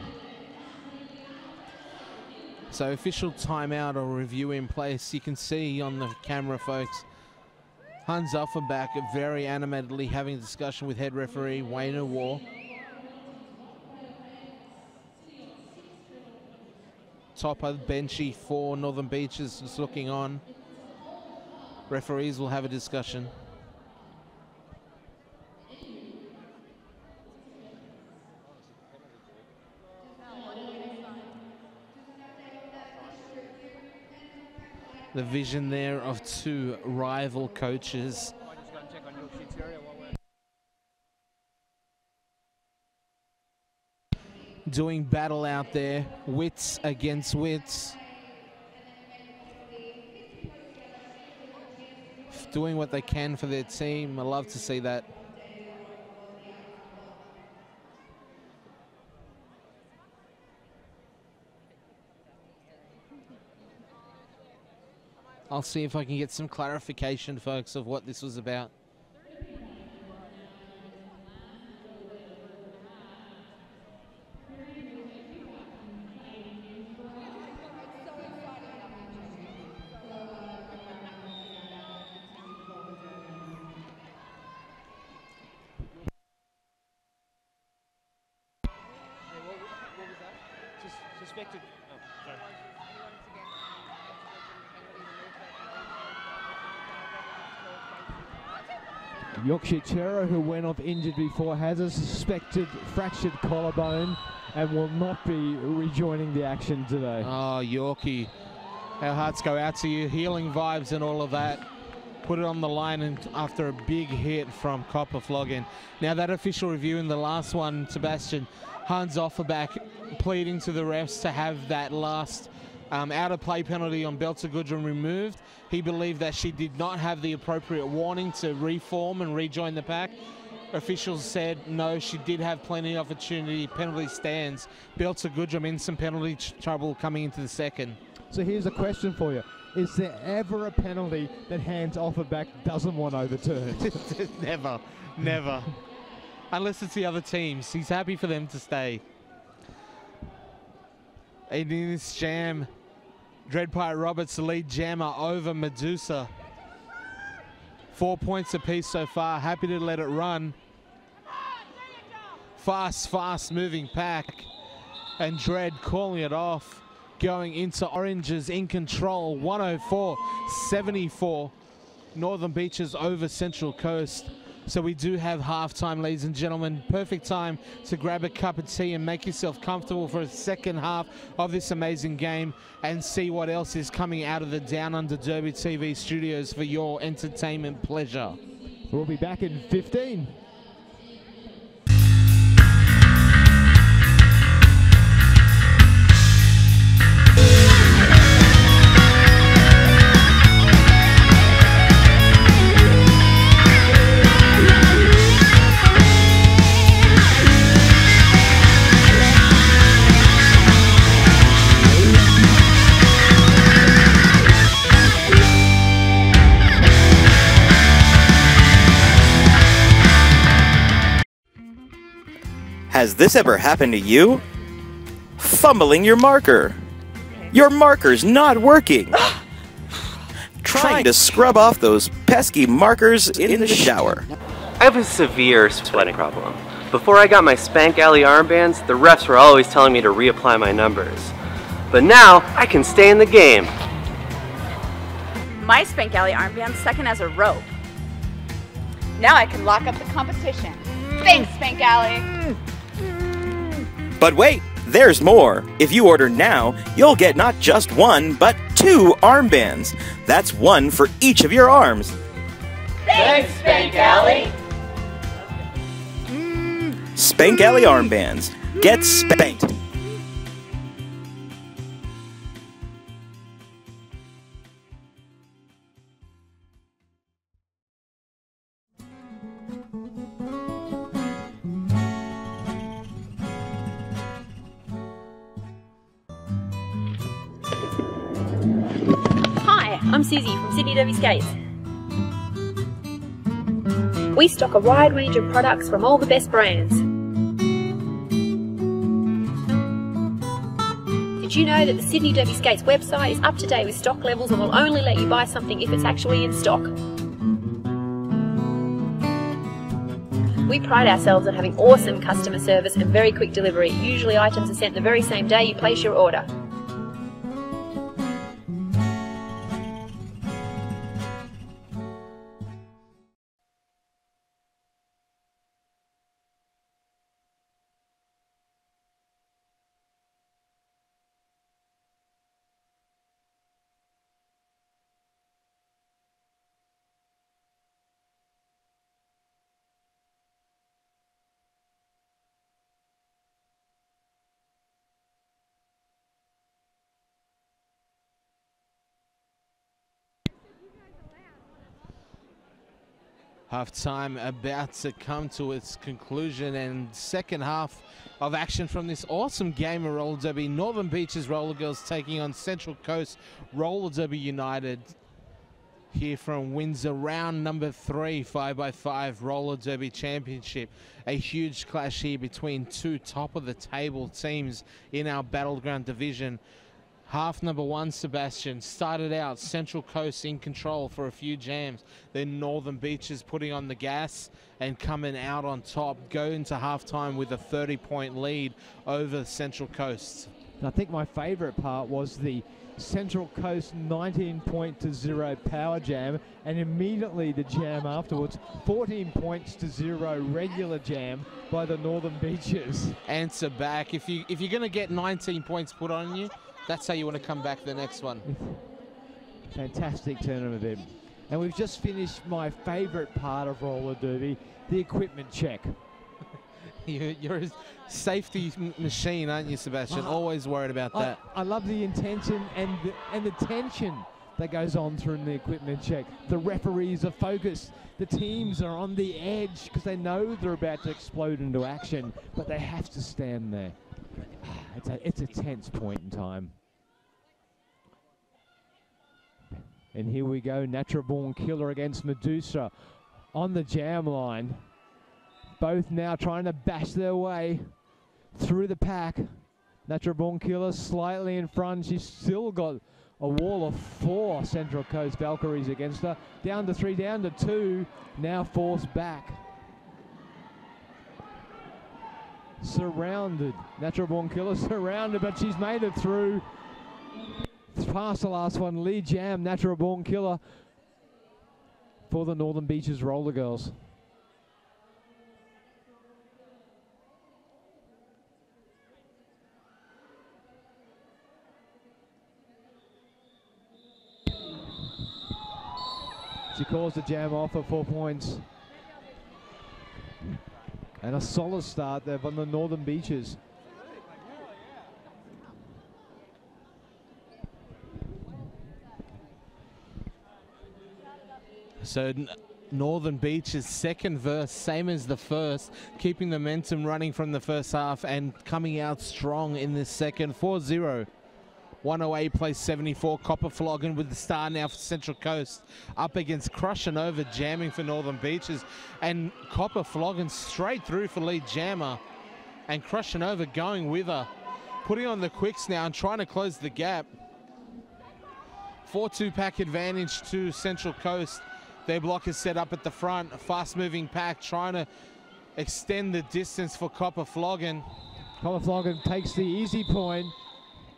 So official timeout or review in place. You can see on the camera, folks, Hans Offenbach very animatedly having a discussion with head referee Wayne War. Top of benchy for Northern Beaches just looking on. Referees will have a discussion. The vision there of two rival coaches. Doing battle out there, wits against wits. Doing what they can for their team. I love to see that. I'll see if I can get some clarification, folks, of what this was about. Suspected. Oh, sorry. Yorkshire Chero, who went off injured before, has a suspected fractured collarbone and will not be rejoining the action today. Oh, Yorkie, our hearts go out to you. Healing vibes and all of that. Put it on the line and after a big hit from Copper Flogging. Now that official review in the last one, Sebastian, Hans Offenbach pleading to the refs to have that last out of play penalty on Belter Goodrum removed. He believed that she did not have the appropriate warning to reform and rejoin the pack. Officials said no, she did have plenty of opportunity. Penalty stands. Belter Goodrum in some penalty trouble coming into the second. So here's a question for you. Is there ever a penalty that Hans Offenbach doesn't want overturned? Never, never. Unless it's the other teams. He's happy for them to stay. In this jam, Dreadpire Roberts, the lead jammer over Medusa. 4 points apiece so far. Happy to let it run. Fast moving pack. And Dread calling it off. Going into Oranges in control. 104-74. Northern Beaches over Central Coast. So we do have halftime, ladies and gentlemen. Perfect time to grab a cup of tea and make yourself comfortable for a second half of this amazing game and see what else is coming out of the Downunder Derby TV studios for your entertainment pleasure. We'll be back in 15. Has this ever happened to you? Fumbling your marker. Your marker's not working. Trying to scrub off those pesky markers in the shower. I have a severe sweating problem. Before I got my Spank Alley armbands, the refs were always telling me to reapply my numbers. But now, I can stay in the game. My Spank Alley armband's second as a rope. Now I can lock up the competition. Thanks, Spank Alley. But wait, there's more. If you order now, you'll get not just one, but 2 armbands. That's one for each of your arms. Thanks, Spank Alley. Spank Alley armbands. Get spanked. I'm Susie from Sydney Derby Skates. We stock a wide range of products from all the best brands. Did you know that the Sydney Derby Skates website is up to date with stock levels and will only let you buy something if it's actually in stock? We pride ourselves on having awesome customer service and very quick delivery. Usually items are sent the very same day you place your order. Half time about to come to its conclusion, and second half of action from this awesome game of roller derby. Northern Beaches Roller Girls taking on Central Coast Roller Derby United here from Windsor. Round number 3, 5x5 Roller Derby Championship. A huge clash here between two top of the table teams in our Battleground division. Half number 1, Sebastian, started out Central Coast in control for a few jams. Then Northern Beaches putting on the gas and coming out on top. Go into halftime with a 30-point lead over Central Coast. I think my favourite part was the Central Coast 19-0 power jam, and immediately the jam afterwards, 14-0 regular jam by the Northern Beaches. Answer back. If you're going to get 19 points put on you, that's how you want to come back the next one. Fantastic tournament event. And we've just finished my favourite part of roller derby, the equipment check. You're a safety machine, aren't you, Sebastian? Always worried about that. I love the intention and the tension that goes on through the equipment check. The referees are focused. The teams are on the edge because they know they're about to explode into action, but they have to stand there. It's a tense point in time. And here we go, Natural Born Killer against Medusa on the jam line. Both now trying to bash their way through the pack. Natural Born Killer slightly in front. She's still got a wall of 4 Central Coast Valkyries against her. Down to 3, down to 2, now forced back. Surrounded, Natural Born Killer surrounded, but she's made it through. Past the last one, Lee Jam, Natural Born Killer for the Northern Beaches Roller Girls. She calls the jam off for 4 points. And a solid start there from the Northern Beaches. So Northern Beaches second verse, same as the first, keeping the momentum running from the first half and coming out strong in this second. 4-0. 108 plays 74. Copper Flogging with the star now for Central Coast. Up against Crushing Over, jamming for Northern Beaches. And Copper Flogging straight through for lead jammer. And Crushing Over going with her. Putting on the quicks now and trying to close the gap. 4-2 pack advantage to Central Coast. Their block is set up at the front. A fast-moving pack trying to extend the distance for Copper Flogging. Copper Flogging takes the easy point.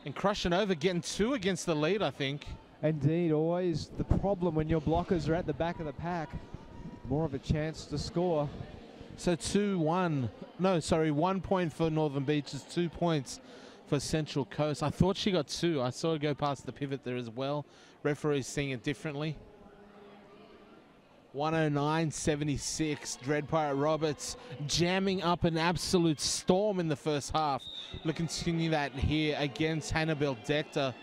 And Crushing Over getting 2 against the lead, I think. Indeed, always the problem when your blockers are at the back of the pack. More of a chance to score. So 2-1. No, sorry, 1 point for Northern Beaches, 2 points for Central Coast. I thought she got 2. I saw her go past the pivot there as well. Referees seeing it differently. 109-76. Dread Pirate Roberts jamming up an absolute storm in the first half. We'll continue that here against Hannibal Dector.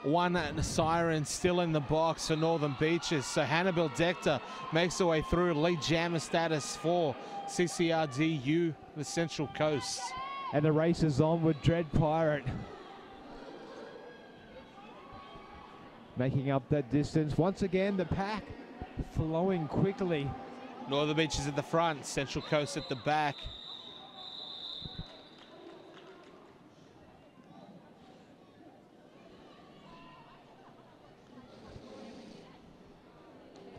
One siren still in the box for Northern Beaches. So Hannibal Dector makes her way through. Lead jammer status for CCRDU, the Central Coast. And the race is on with Dread Pirate. Making up that distance. Once again, the pack flowing quickly. Northern Beaches at the front, Central Coast at the back.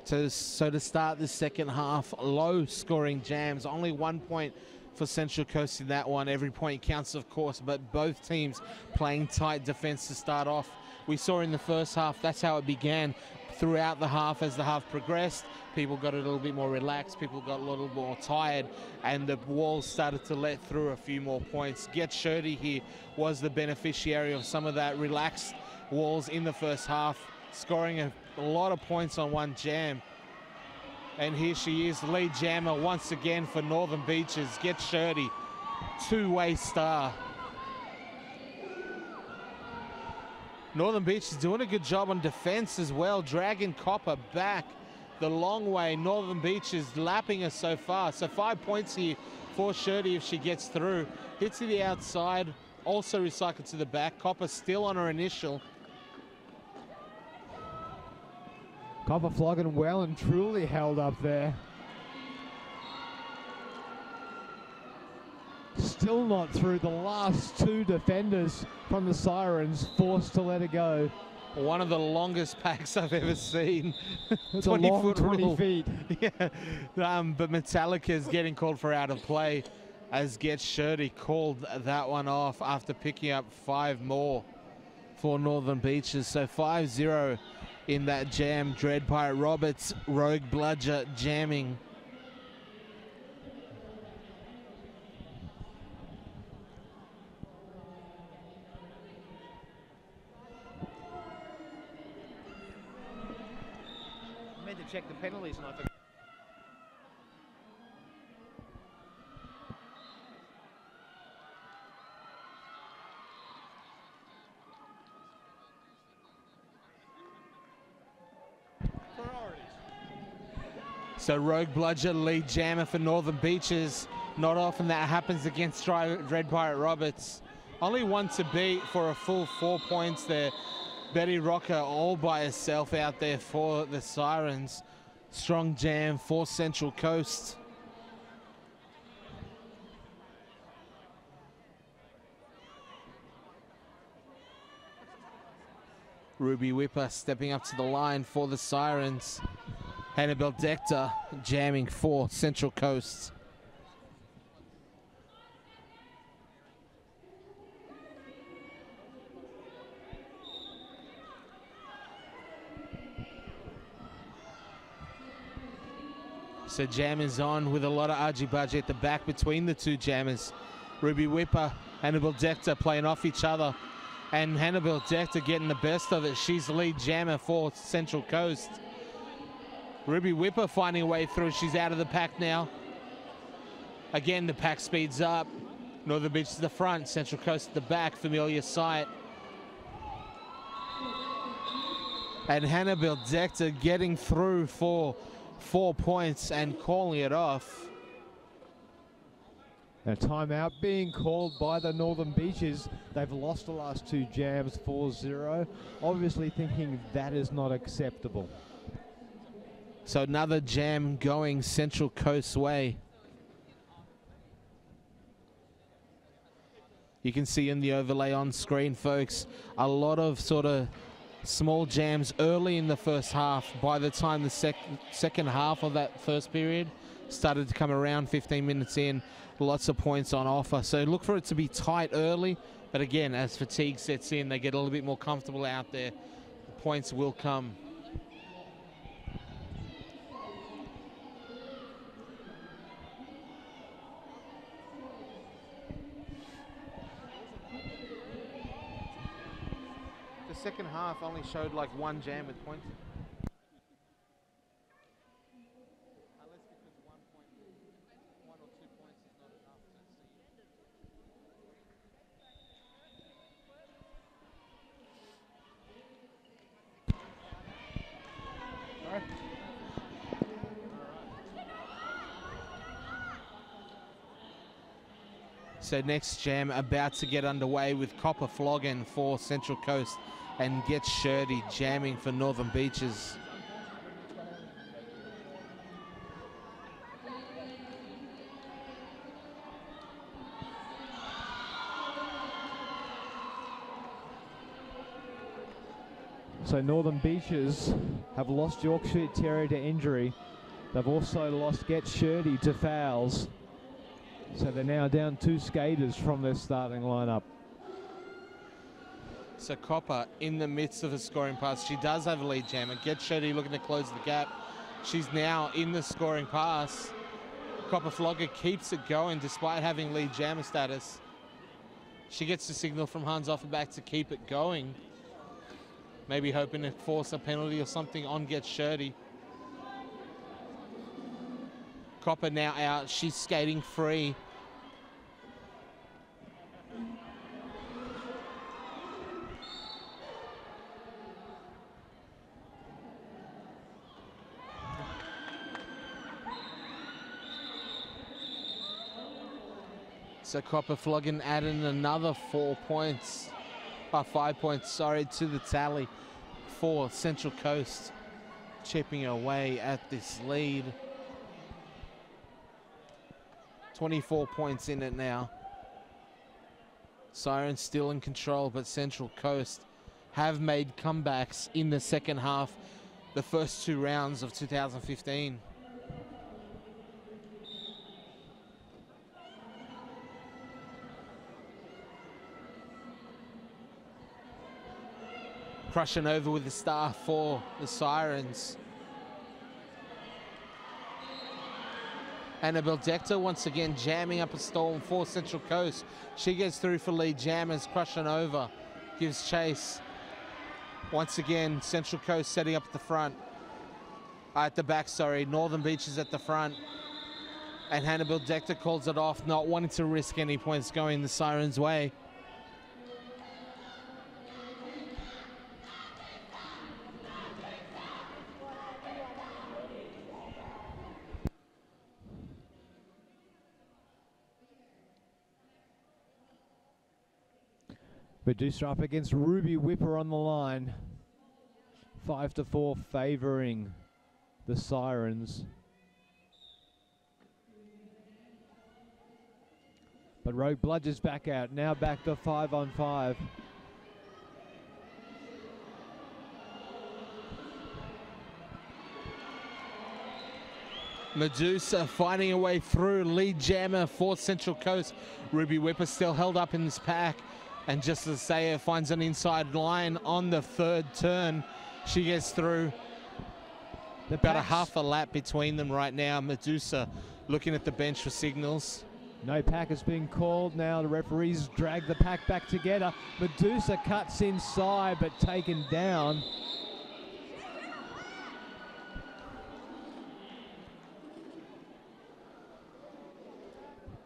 So to start the second half, low scoring jams, only 1 point for Central Coast in that one. Every point counts, of course, but both teams playing tight defense to start off. We saw in the first half, that's how it began. Throughout the half, as the half progressed, people got a little bit more relaxed, people got a little more tired, and the walls started to let through a few more points. Get Shirty here was the beneficiary of some of that relaxed walls in the first half, scoring a lot of points on one jam. And here she is, lead jammer once again for Northern Beaches. Get Shirty, two-way star. Northern Beach is doing a good job on defense as well, dragging Copper back the long way. Northern Beach is lapping us so far. So 5 points here for Shirty if she gets through. Hits to the outside, also recycled to the back. Copper still on her initial. Copper Flogging well and truly held up there. Still not through. The last two defenders from the Sirens forced to let it go. One of the longest packs I've ever seen. It's 20 a long foot 20 rule. feet. Yeah, but Metallica is getting called for out of play as Get Shirty called that one off after picking up 5 more for Northern Beaches. So 5-0 in that jam. Dread Pirate Roberts, Rogue Bludger jamming. Check the penalties and I think So Rogue Bludger, lead jammer for Northern Beaches. Not often that happens against Dread Pirate Roberts. Only one to beat for a full 4 points there. Betty Rocker all by herself out there for the Sirens. Strong jam for Central Coast. Ruby Whipper stepping up to the line for the Sirens. Hannibal Dector jamming for Central Coast. So jam is on with a lot of argy-bargy at the back between the two jammers. Ruby Whipper, Hannibal Dector playing off each other. And Hannibal Dector getting the best of it. She's the lead jammer for Central Coast. Ruby Whipper finding a way through. She's out of the pack now. Again, the pack speeds up. Northern Beach to the front, Central Coast at the back, familiar sight. And Hannibal Dector getting through for 4 points and calling it off. A timeout being called by the Northern Beaches. They've lost the last two jams 4-0, obviously thinking that is not acceptable. So another jam going Central Coast way. You can see in the overlay on screen, folks, a lot of sort of small jams early in the first half. By the time the second half of that first period started to come around, 15 minutes in, lots of points on offer. So look for it to be tight early, but again, as fatigue sets in, they get a little bit more comfortable out there. The points will come. The second half only showed like one jam with points. So next jam about to get underway with Copper Flogging for Central Coast and Get Shirty jamming for Northern Beaches. So Northern Beaches have lost Yorkshire Terrier to injury. They've also lost Get Shirty to fouls. So they're now down 2 skaters from their starting lineup. So Copper in the midst of a scoring pass. She does have a lead jammer. Get Shirty looking to close the gap. She's now in the scoring pass. Copper Flogger keeps it going despite having lead jammer status. She gets the signal from Hans Offerback to keep it going. Maybe hoping to force a penalty or something on Get Shirty. Copper now out. She's skating free. So Copper Flogging adding another 4 points, 5 points, sorry, to the tally for Central Coast, chipping away at this lead. 24 points in it now. Sirens still in control, but Central Coast have made comebacks in the second half, the first 2 rounds of 2015. Crushing over with the star for the Sirens. Annabelle Decter once again jamming up a storm for Central Coast. She gets through for lead jammers, crushing over, gives chase. Once again, Central Coast setting up at the front. At the back, sorry. Northern Beaches at the front. And Hannibal Decter calls it off, not wanting to risk any points going the Sirens' way. Medusa up against Ruby Whipper on the line. 5-4 favouring the Sirens. But Rogue bludges back out. Now back to 5-on-5. Medusa finding a way through. Lead jammer for Central Coast. Ruby Whipper still held up in this pack. And just as Saya finds an inside line on the 3rd turn, she gets through. About a half a lap between them right now. Medusa looking at the bench for signals. No pack is being called now. The referees drag the pack back together. Medusa cuts inside but taken down.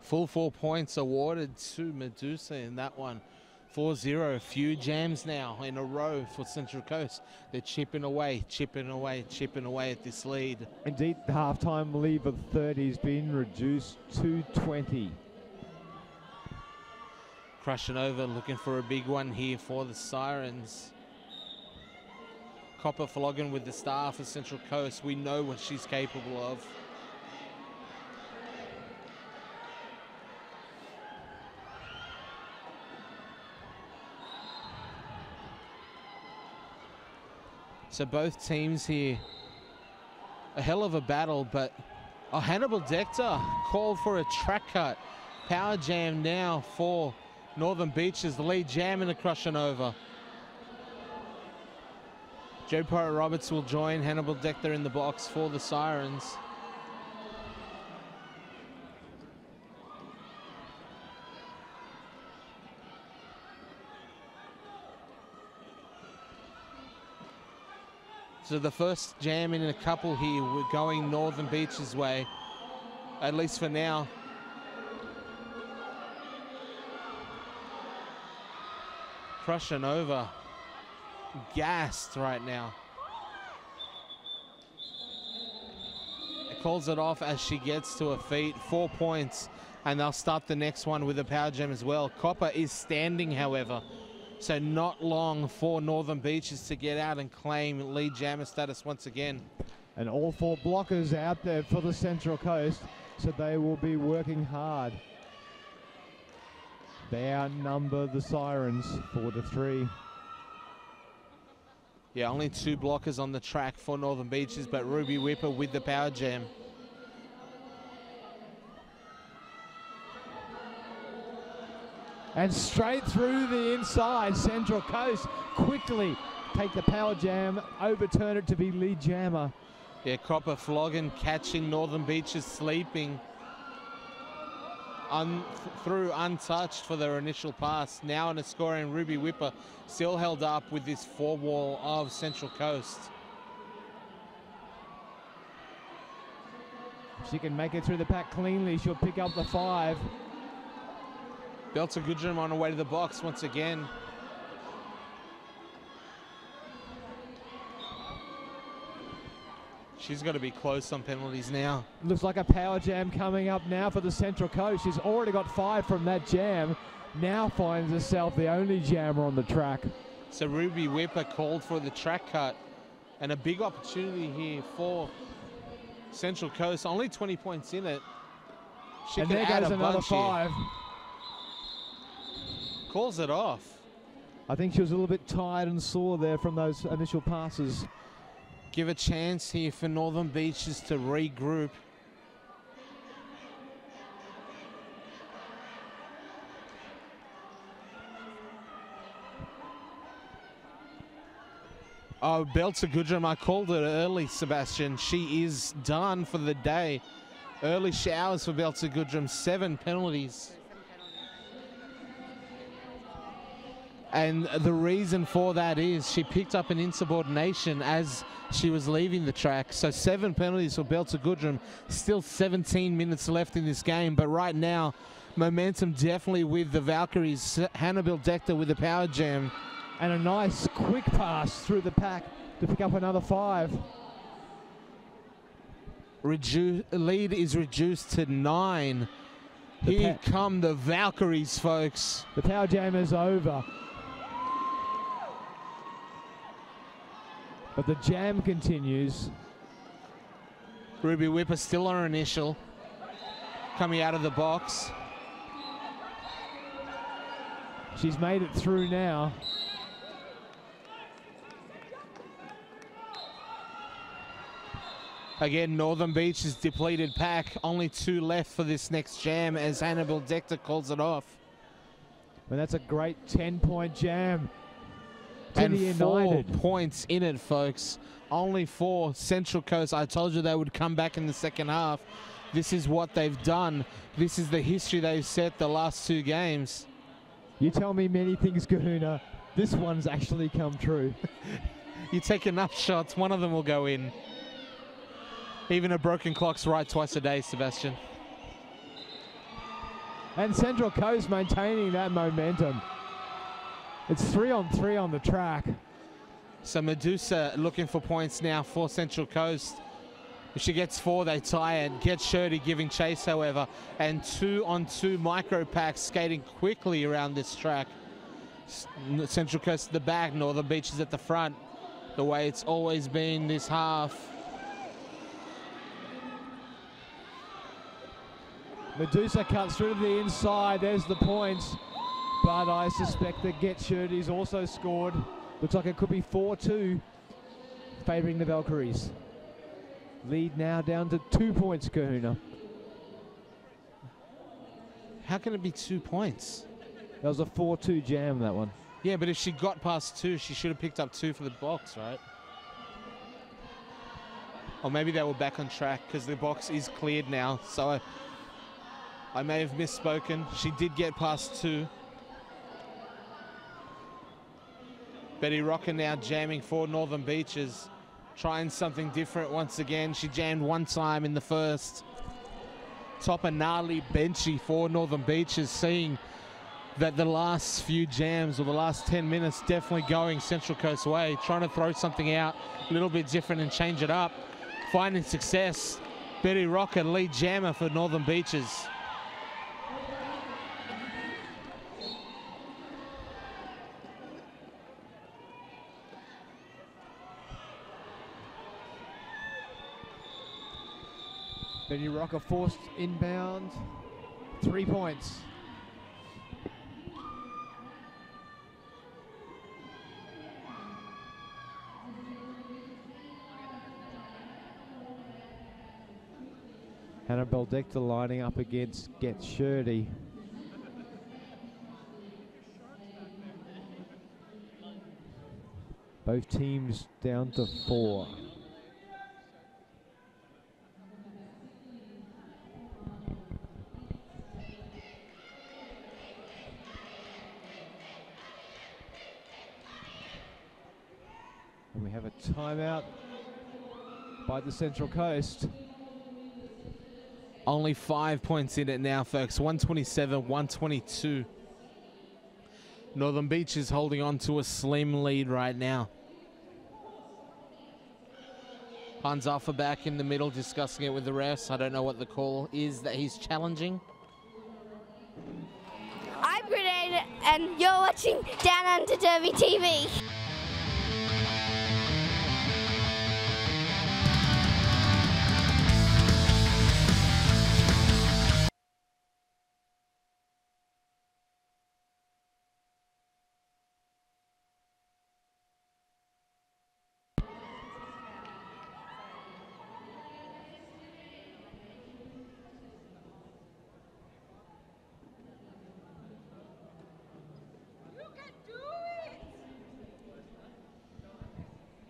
Full 4 points awarded to Medusa in that one. 4-0, a few jams now in a row for Central Coast. They're chipping away, chipping away, chipping away at this lead. Indeed, the halftime lead of 30 has been reduced to 20. Crushing over, looking for a big one here for the Sirens. Copper Flogging with the star for Central Coast. We know what she's capable of. So both teams here, a hell of a battle, but Hannibal Decter called for a track cut. Power jam now for Northern Beaches, the lead jam and a crushing over. Joe Pirate Roberts will join Hannibal Decter in the box for the Sirens. So the first jam in a couple here, we're going Northern Beaches way, at least for now. Crushing over, gassed right now. It calls it off as she gets to her feet, 4 points, and they'll start the next one with a power jam as well. Copper is standing, however. So not long for Northern Beaches to get out and claim lead jammer status once again. And all 4 blockers out there for the Central Coast, so they will be working hard. They outnumber the Sirens 4-3. Yeah, only 2 blockers on the track for Northern Beaches, but Ruby Whipper with the power jam. And straight through the inside, Central Coast quickly take the power jam, overturn it to be lead jammer. Yeah, Copper Flogging catching Northern Beaches sleeping through untouched for their initial pass. Now in a scoring, Ruby Whipper still held up with this 4-wall of Central Coast. If she can make it through the pack cleanly, she'll pick up the 5. Belter Goodrum on her way to the box once again. She's got to be close on penalties now. Looks like a power jam coming up now for the Central Coast. She's already got 5 from that jam. Now finds herself the only jammer on the track. So Ruby Whipper called for the track cut. And a big opportunity here for Central Coast. Only 20 points in it. She and can there add goes a another bunch 5. Here. Calls it off. I think she was a little bit tired and sore there from those initial passes. Give a chance here for Northern Beaches to regroup. Oh, Belter Goodrum, I called it early, Sebastian. She is done for the day. Early showers for Belter Goodrum, 7 penalties. And the reason for that is she picked up an insubordination as she was leaving the track. So 7 penalties for Belter Goodrum. Still 17 minutes left in this game. But right now, momentum definitely with the Valkyries. Hannibal Decter with the power jam. And a nice quick pass through the pack to pick up another 5. Lead is reduced to 9. Here come the Valkyries, folks. The power jam is over. But the jam continues. Ruby Whipper still on her initial. Coming out of the box. She's made it through now. Again, Northern Beach's depleted pack. Only 2 left for this next jam as Hannibal Decter calls it off. And that's a great 10-point jam. And 4 points in it, folks. Only 4. Central Coast, I told you they would come back in the second half. This is what they've done. This is the history they've set the last 2 games. You tell me many things, Kahuna. This one's actually come true. You take enough shots, one of them will go in. Even a broken clock's right twice a day, Sebastian. And Central Coast maintaining that momentum. It's 3-on-3 on the track. So Medusa looking for points now for Central Coast. If she gets 4, they tie it. Get Shirley giving chase, however. And 2-on-2 micro packs skating quickly around this track. Central Coast at the back, Northern Beaches at the front. The way it's always been this half. Medusa cuts through to the inside. There's the points. But I suspect that Get Shirley's also scored. Looks like it could be 4-2, favouring the Valkyries. Lead now down to 2 points, Kahuna. How can it be 2 points? That was a 4-2 jam, that one. Yeah, but if she got past 2, she should have picked up 2 for the box, right? Or maybe they were back on track because the box is cleared now. So I may have misspoken. She did get past 2. Betty Rocker now jamming for Northern Beaches. Trying something different once again. She jammed 1 time in the first. Topper gnarly benchy for Northern Beaches, seeing that the last few jams or the last 10 minutes definitely going Central Coast way. Trying to throw something out a little bit different and change it up. Finding success. Betty Rocker, lead jammer for Northern Beaches. Betty Rocker forced inbound. 3 points. Hannah Beldector lining up against Get Shirty. Both teams down to 4. And we have a timeout by the Central Coast. Only 5 points in it now, folks. 127, 122. Northern Beach is holding on to a slim lead right now. Hans Alpha back in the middle discussing it with the refs. I don't know what the call is that he's challenging. I'm Grenade, and you're watching Downunder Derby TV.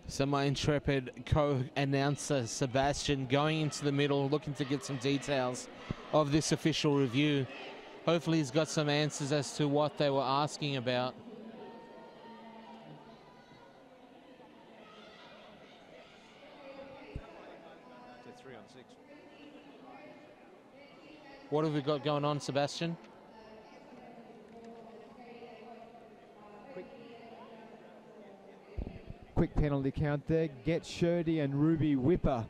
So my intrepid co-announcer, Sebastian, going into the middle, looking to get some details of this official review. Hopefully he's got some answers as to what they were asking about. So 3 on 6. What have we got going on, Sebastian? Quick penalty count there. Get Shirty and Ruby Whipper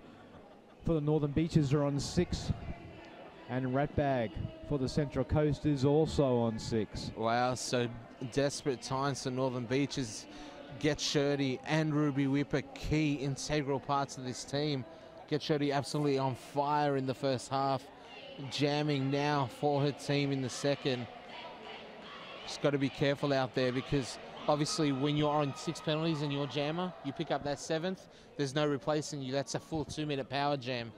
for the Northern Beaches are on 6. And Ratbag for the Central Coast is also on 6. Wow, so desperate times for Northern Beaches. Get Shirty and Ruby Whipper, key integral parts of this team. Get Shirty absolutely on fire in the first half, jamming now for her team in the second. Just got to be careful out there, because obviously when you're on 6 penalties and you're jammer, you pick up that 7th, there's no replacing you. That's a full 2-minute power jam.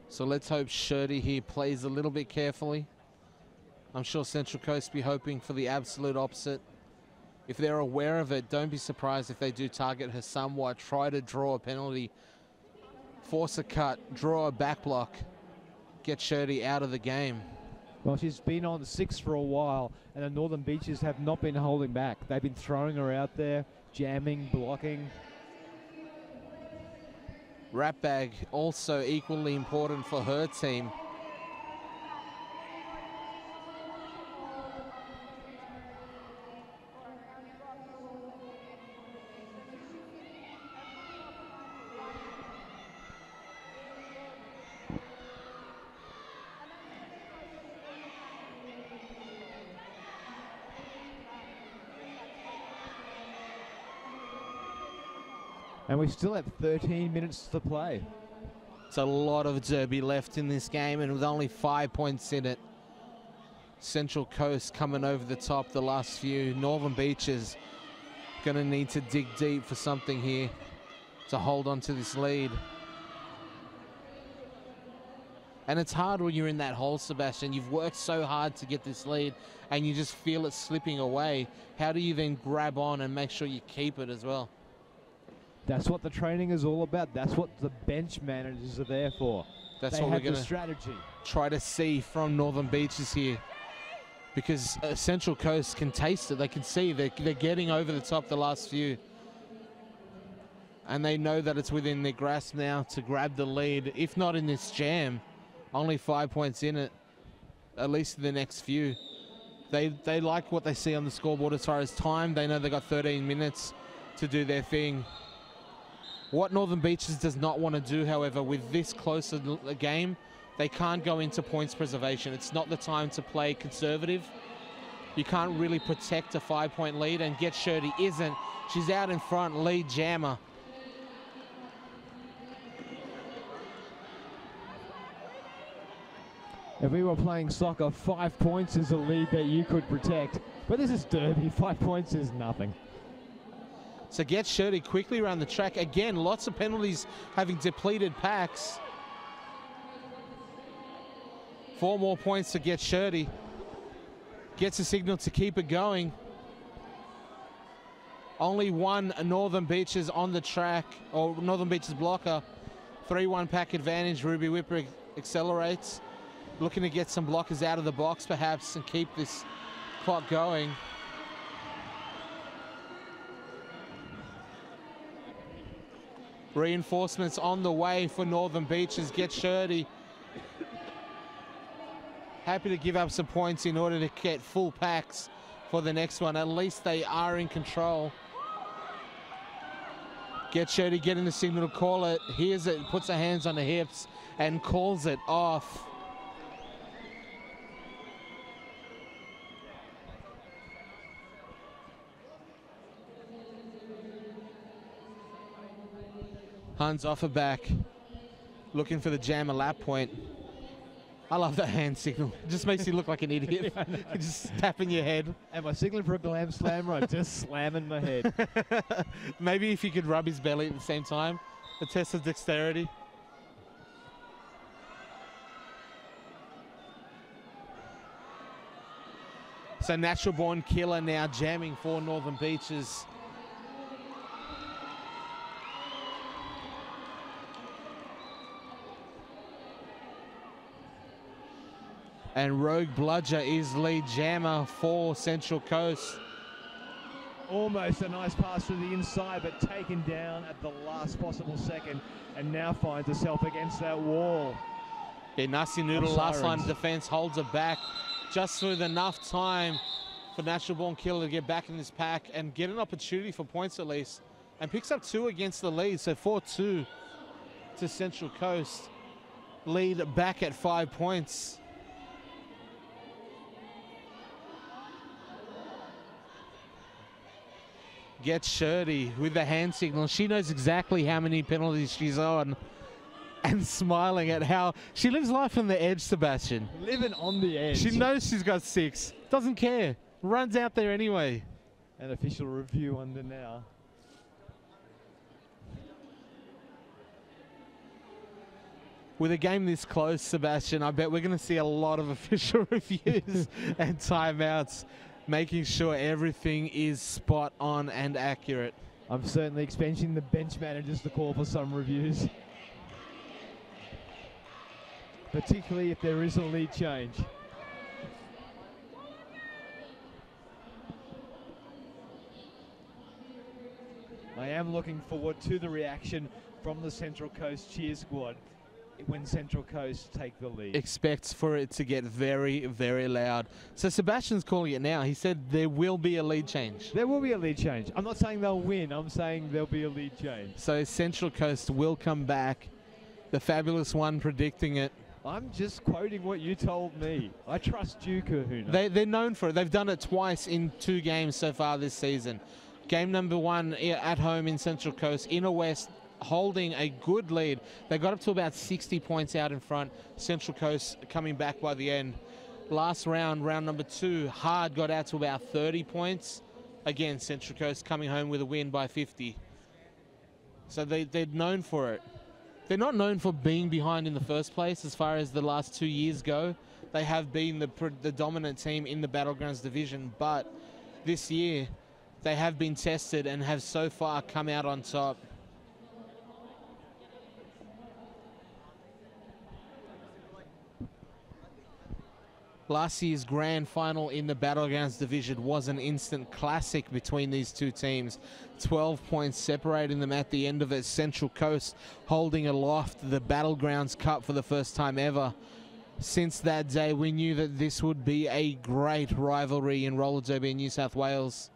So let's hope Shirty here plays a little bit carefully. I'm sure Central Coast be hoping for the absolute opposite. If they're aware of it, don't be surprised if they do target her somewhat, try to draw a penalty, force a cut, draw a back block, get Shirty out of the game. Well, she's been on 6 for a while, and the Northern Beaches have not been holding back. They've been throwing her out there, jamming, blocking. Ratbag also equally important for her team. And we still have 13 minutes to play. It's a lot of derby left in this game, and with only 5 points in it. Central Coast coming over the top the last few. Northern Beaches gonna need to dig deep for something here to hold on to this lead. And it's hard when you're in that hole, Sebastian. You've worked so hard to get this lead, and you just feel it slipping away. How do you then grab on and make sure you keep it as well? That's what the training is all about. That's what the bench managers are there for. That's they what have we're going the strategy. Try to see from Northern Beaches here, because Central Coast can taste it. They can see they're getting over the top the last few, and they know that it's within their grasp now to grab the lead. If not in this jam, only 5 points in it, at least in the next few. They like what they see on the scoreboard as far as time. They know they got 13 minutes to do their thing. What Northern Beaches does not want to do, however, with this close a game, they can't go into points preservation. It's not the time to play conservative. You can't really protect a 5-point lead, and Get Shirty isn't. She's out in front, lead jammer. If we were playing soccer, 5 points is a lead that you could protect. But this is derby, 5 points is nothing. So Get Shirty quickly around the track. Again, lots of penalties having depleted packs. 4 more points to Get Shirty. Gets a signal to keep it going. Only one Northern Beaches on the track, or Northern Beaches blocker. 3-1 pack advantage. Ruby Whipper accelerates. Looking to get some blockers out of the box perhaps and keep this clock going. Reinforcements on the way for Northern Beaches. Get Shirty. Happy to give up some points in order to get full packs for the next one. At least they are in control. Get Shirty getting the signal to call it. Hears it, puts her hands on the hips and calls it off. Huns off her back, looking for the jammer lap point. I love that hand signal. It just makes you look like an idiot. You're just tapping your head. Am I signaling for a glam slam or I'm just slamming my head? Maybe if you could rub his belly at the same time. A test of dexterity. So Natural Born Killer now jamming for Northern Beaches. And Rogue Bludger is lead jammer for Central Coast. Almost a nice pass through the inside, but taken down at the last possible second, and now finds herself against that wall. Yeah, Nasty Noodle, last line of defense, holds it back just with enough time for Natural Born Killer to get back in this pack and get an opportunity for points at least. And picks up 2 against the lead, so 4-2 to Central Coast. Lead back at 5 points. Get Shirty with the hand signal. She knows exactly how many penalties she's on and smiling at how she lives life on the edge, Sebastian. Living on the edge. She knows she's got 6. Doesn't care. Runs out there anyway. An official review under now. With a game this close, Sebastian, I bet we're going to see a lot of official reviews and timeouts, making sure everything is spot on and accurate. I'm certainly expecting the bench managers to call for some reviews. Particularly if there is a lead change. I am looking forward to the reaction from the Central Coast cheer squad when Central Coast take the lead. Expects for it to get very, very loud. So Sebastian's calling it now. He said there will be a lead change. There will be a lead change. I'm not saying they'll win. I'm saying there'll be a lead change. So Central Coast will come back. The fabulous one predicting it. I'm just quoting what you told me. I trust you, Kahuna. They're known for it. They've done it twice in 2 games so far this season. Game number 1 at home in Central Coast, Inner West, holding a good lead. They got up to about 60 points out in front. Central Coast coming back by the end. Last round, round number 2, Hard got out to about 30 points. Again, Central Coast coming home with a win by 50. So they're known for it. They're not known for being behind in the first place as far as the last 2 years go. They have been the dominant team in the Battlegrounds division, but this year they have been tested and have so far come out on top. Last year's grand final in the Battlegrounds division was an instant classic between these two teams. 12 points separating them at the end of it. Central Coast holding aloft the Battlegrounds Cup for the first time ever. Since that day, we knew that this would be a great rivalry in roller derby in New South Wales.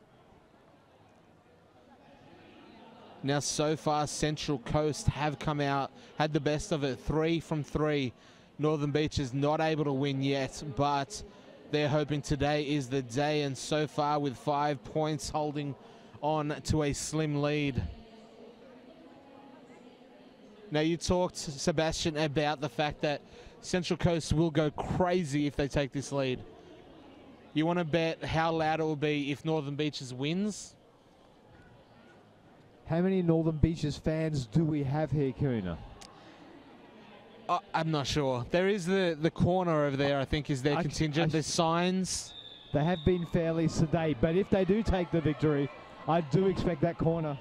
Now, so far, Central Coast have come out, had the best of it, 3 from 3. Northern Beaches not able to win yet, but they're hoping today is the day, and so far with 5 points holding on to a slim lead. Now, you talked, Sebastian, about the fact that Central Coast will go crazy if they take this lead. You want to bet how loud it will be if Northern Beaches wins? How many Northern Beaches fans do we have here, Kahuna? I'm not sure. There is the corner over there, I think, is their contingent. There's signs. They have been fairly sedate, but if they do take the victory, I do expect that corner.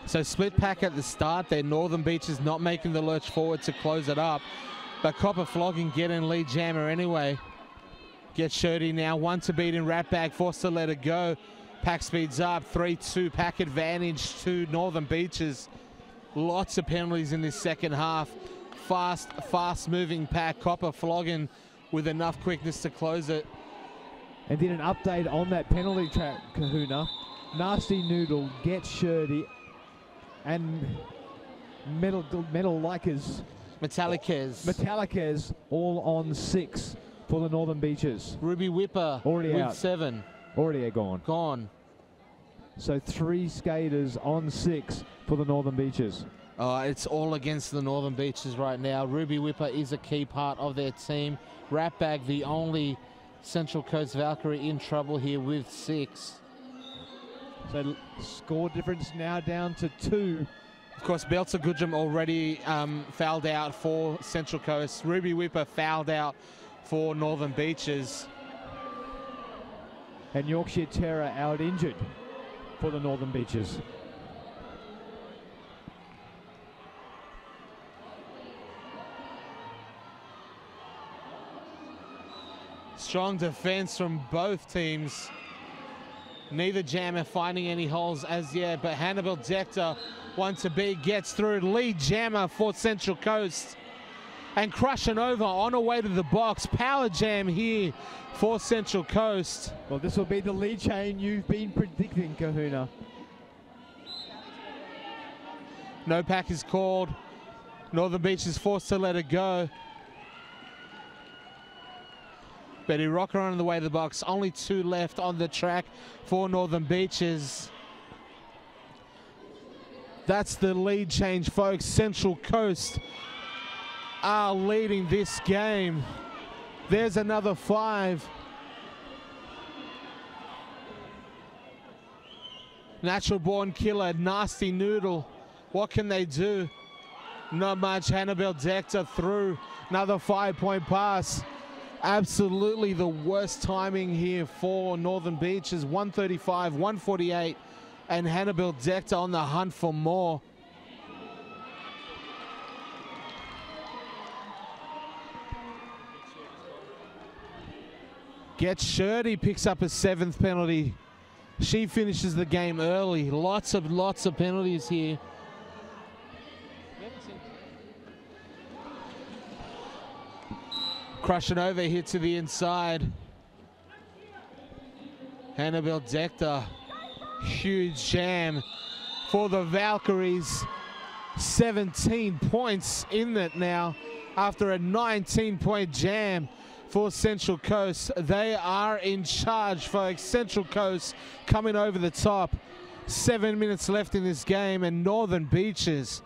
So split pack at the start there. Northern Beaches not making the lurch forward to close it up. But Copper Flogging getting lead jammer anyway. Gets Shirty now. One to beat in Ratbag. Forced to let it go. Pack speeds up. 3-2 pack advantage to Northern Beaches. Lots of penalties in this second half. Fast moving pack. Copper Flogging with enough quickness to close it. And did an update on that penalty track, Kahuna. Nasty Noodle gets Shirty. And Metallicas all on 6 for the Northern Beaches. Ruby Whipper already with out. 7. Already gone. Gone. So 3 skaters on 6 for the Northern Beaches. It's all against the Northern Beaches right now. Ruby Whipper is a key part of their team. Ratbag, the only Central Coast Valkyrie in trouble here with 6. So score difference now down to 2. Of course, Belter Goodrum already fouled out for Central Coast. Ruby Whipper fouled out for Northern Beaches. And Yorkshire Terror out injured for the Northern Beaches. Strong defense from both teams. Neither jammer finding any holes as yet, but Hannibal Dector, one to be, gets through. Lead jammer for Central Coast. And crushing over on her way to the box. Power jam here for Central Coast. Well, this will be the lead chain you've been predicting, Kahuna. No pack is called. Northern Beach is forced to let it go. Betty Rocker on the way to the box. Only 2 left on the track for Northern Beaches. That's the lead change, folks. Central Coast are leading this game. There's another 5. Natural Born Killer, Nasty Noodle. What can they do? Not much. Hannibal Dector through. Another 5-point pass. Absolutely the worst timing here for Northern Beaches. 135, 148, and Hannibal Dector on the hunt for more. Gets Shirty, picks up a 7th penalty. She finishes the game early. Lots of penalties here. Crushing over here to the inside. Hannibal Dector, huge jam for the Valkyries. 17 points in it now after a 19-point jam for Central Coast. They are in charge, folks. Central Coast coming over the top. 7 minutes left in this game, and Northern Beaches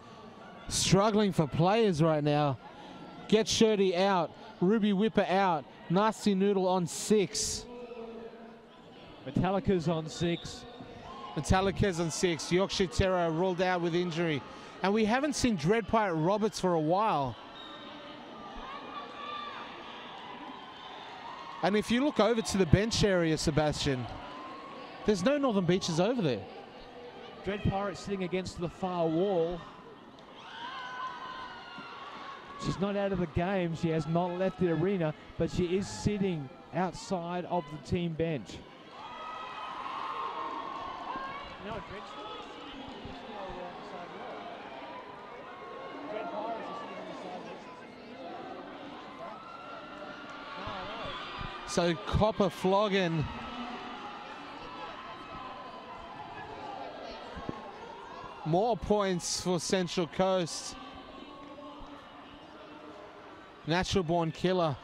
struggling for players right now. Get Shirty out. Ruby Whipper out. Nasty Noodle on 6. Metallica's on 6. Metallica's on 6. Yorkshire Terror ruled out with injury. And we haven't seen Dread Pirate Roberts for a while. And if you look over to the bench area, Sebastian, there's no Northern Beaches over there. Dread Pirate sitting against the far wall. She's not out of the game. She has not left the arena, but she is sitting outside of the team bench. No, Dread So Copper Flogging more points for Central Coast. Natural Born Killer.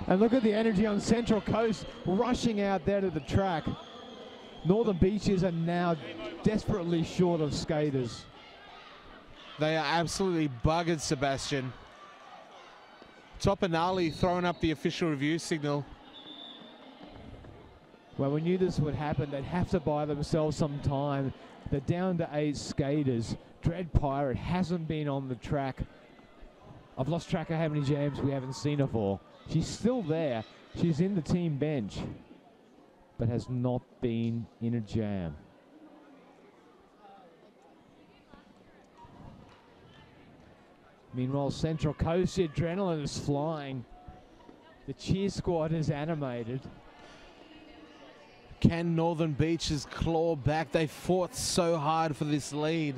And look at the energy on Central Coast rushing out there to the track. Northern Beaches are now desperately short of skaters. They are absolutely buggered, Sebastian. Topinali throwing up the official review signal. Well, we knew this would happen. They'd have to buy themselves some time. They're down to 8 skaters. Dread Pirate hasn't been on the track. I've lost track of how many jams we haven't seen her for. She's still there. She's in the team bench, but has not been in a jam. Meanwhile, Central Coast, the adrenaline is flying. The cheer squad is animated. Can Northern Beaches claw back? They fought so hard for this lead.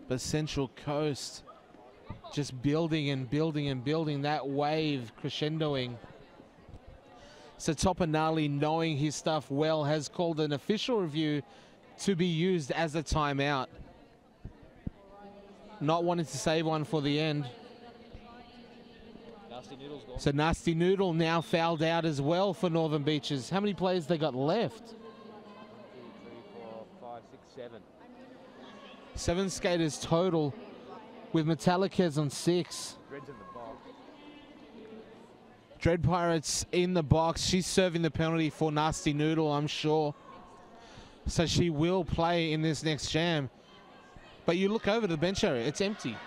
But Central Coast just building and building and building, that wave crescendoing. So Topinali, knowing his stuff well, has called an official review to be used as a timeout. Not wanting to save one for the end. Nasty Noodle's gone. So Nasty Noodle now fouled out as well for Northern Beaches. How many players they got left? 1, 2, 3, 4, 5, 6, 7. 7 skaters total, with Metallicas on 6. Red's in the box. Dread Pirates in the box. She's serving the penalty for Nasty Noodle, I'm sure. So she will play in this next jam. But you look over the bench area, it's empty.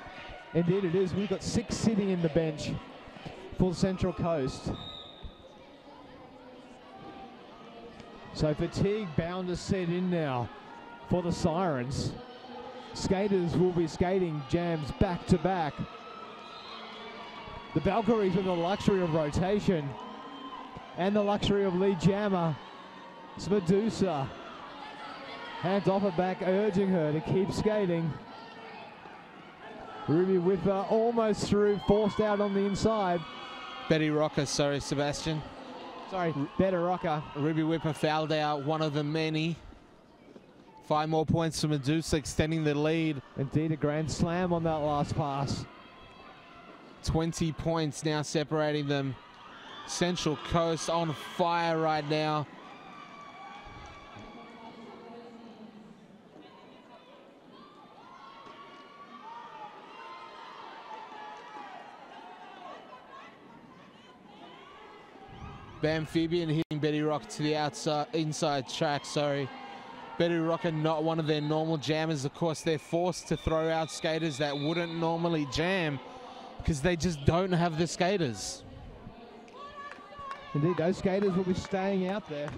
Indeed it is. We've got 6 sitting in the bench for Central Coast. So fatigue bound to set in now for the Sirens. Skaters will be skating jams back to back. The Valkyries with the luxury of rotation and the luxury of lead jammer. It's Medusa. Hands off her back, urging her to keep skating. Ruby Whipper almost through, forced out on the inside. Betty Rocker, sorry, Sebastian. Sorry, Better Rocker. Ruby Whipper fouled out, one of the many. 5 more points for Medusa, extending the lead. Indeed, a grand slam on that last pass. 20 points now separating them. Central Coast on fire right now. Amphibian hitting Betty Rock to the outside, inside track, sorry. Betty Rock are not one of their normal jammers. Of course, they're forced to throw out skaters that wouldn't normally jam because they just don't have the skaters. Indeed, those skaters will be staying out there.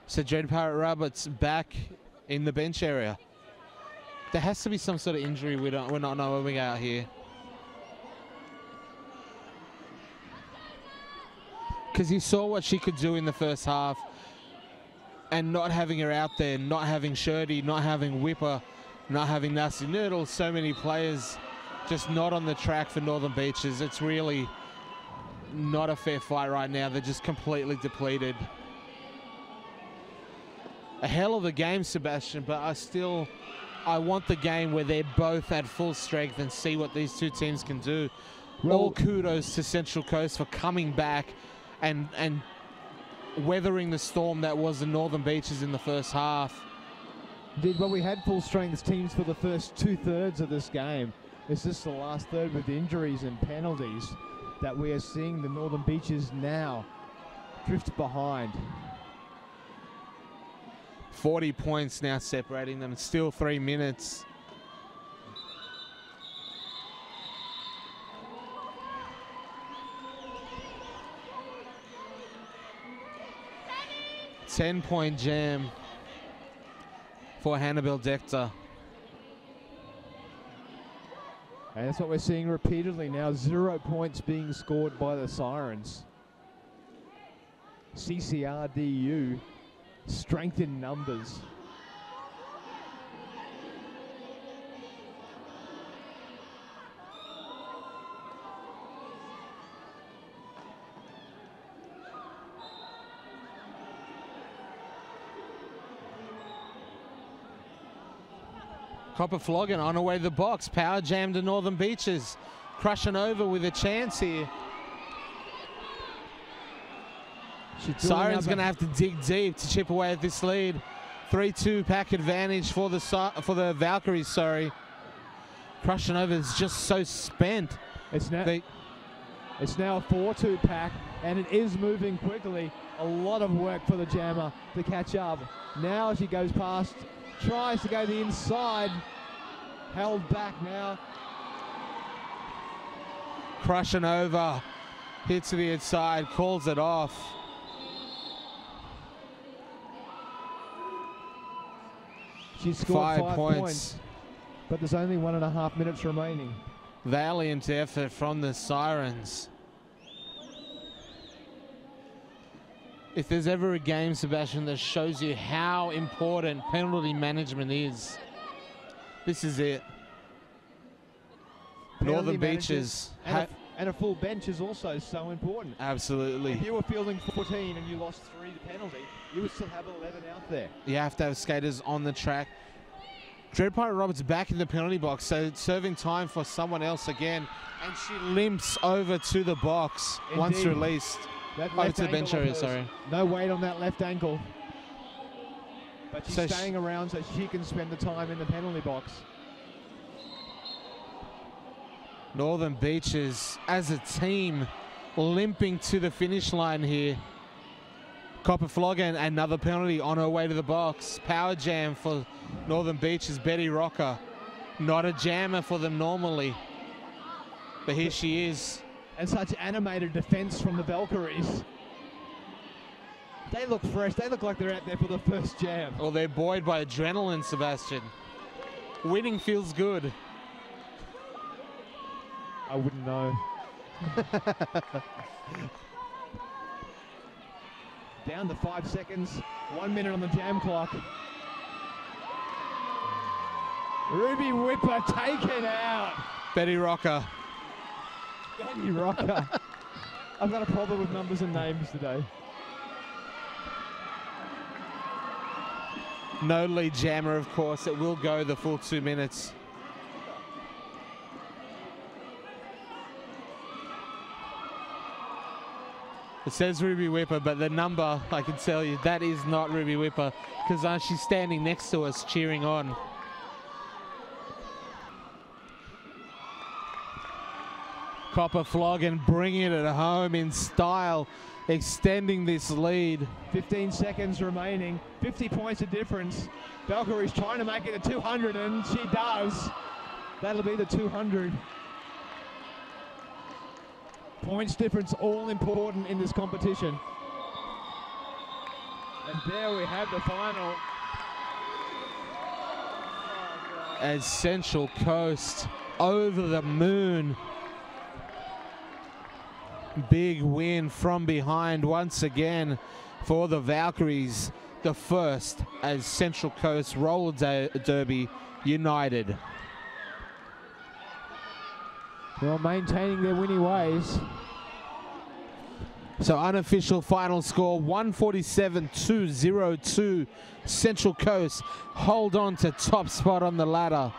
So Dread Pirate Roberts back in the bench area. There has to be some sort of injury we're not knowing out here. Because you saw what she could do in the first half, and not having her out there, not having Shirdy, not having Whipper, not having Nasty Noodle, so many players just not on the track for Northern Beaches. It's really not a fair fight right now. They're just completely depleted. A hell of a game, Sebastian, but I want the game where they're both at full strength and see what these two teams can do. All kudos to Central Coast for coming back and weathering the storm that was the Northern Beaches in the first half. Indeed, well, we had full strength teams for the first 2/3 of this game. It's just the last third with injuries and penalties that we are seeing the Northern Beaches now drift behind. 40 points now separating them. Still 3 minutes. Ten-point jam for Hannibal Dector. And that's what we're seeing repeatedly now. 0 points being scored by the Sirens. CCRDU, strength in numbers. Copper Flogging on her way to the box. Power jam to Northern Beaches. Crushing over with a chance here. Siren's going to have to dig deep to chip away at this lead. 3-2 pack advantage for the Valkyries, sorry. Crushing over is just so spent. It's now a 4-2 pack, and it is moving quickly. A lot of work for the jammer to catch up. Now she goes past, tries to go the inside, held back now. Crushing over, hits to the inside, calls it off. She scored 5 points, but there's only 1.5 minutes remaining. Valiant effort from the Sirens. If there's ever a game, Sebastian, that shows you how important penalty management is, this is it. Northern Beaches. And a full bench is also so important. Absolutely. If you were fielding 14 and you lost 3 to penalty, you would still have 11 out there. You have to have skaters on the track. Dread Pirate Roberts back in the penalty box, so serving time for someone else again. And she limps over to the box. Indeed. Once released. Over to the bench area, sorry. No weight on that left ankle. But she's staying around so she can spend the time in the penalty box. Northern Beaches, as a team, limping to the finish line here. Copper Flogging, another penalty on her way to the box. Power jam for Northern Beaches, Betty Rocker. Not a jammer for them normally, but here she is. And such animated defense from the Valkyries. They look fresh. They look like they're out there for the first jam. Well, they're buoyed by adrenaline, Sebastian. Winning feels good. I wouldn't know. Down to 5 seconds. 1 minute on the jam clock. Ruby Whipper taken out. Betty Rocker. Betty Rocker. I've got a problem with numbers and names today. No lead jammer, of course. It will go the full 2 minutes. It says Ruby Whipper, but the number, I can tell you, that is not Ruby Whipper, because she's standing next to us cheering on. Copper Flogging bringing it at home in style, extending this lead. 15 seconds remaining, 50 points of difference. Valkyrie's trying to make it to 200, and she does. That'll be the 200. Points difference, all important in this competition. And there we have the final. As Central Coast over the moon. Big win from behind once again for the Valkyries. The first as Central Coast Roller Derby United. Well, maintaining their winning ways. So unofficial final score 147-202. Central Coast hold on to top spot on the ladder.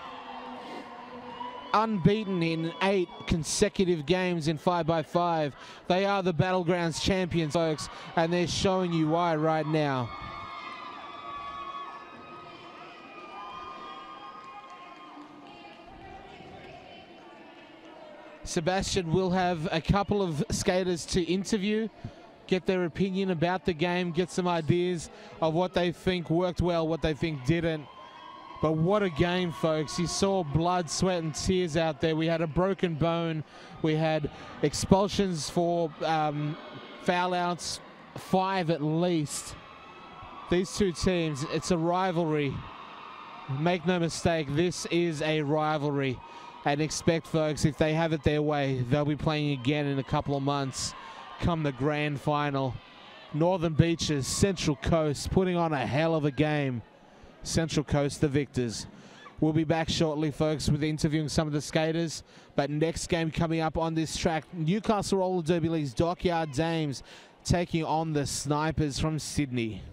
Unbeaten in 8 consecutive games in 5x5. They are the Battlegrounds champions, folks, and they're showing you why right now. Sebastian will have a couple of skaters to interview, get their opinion about the game, get some ideas of what they think worked well, what they think didn't. But what a game, folks. You saw blood, sweat, and tears out there. We had a broken bone. We had expulsions for foul outs, 5 at least. These two teams, it's a rivalry. Make no mistake, this is a rivalry. And expect, folks, if they have it their way, they'll be playing again in a couple of months come the grand final. Northern Beaches, Central Coast, putting on a hell of a game. Central Coast, the victors. We'll be back shortly, folks, with interviewing some of the skaters. But next game coming up on this track, Newcastle Roller Derby League's Dockyard Dames taking on the Snipers from Sydney.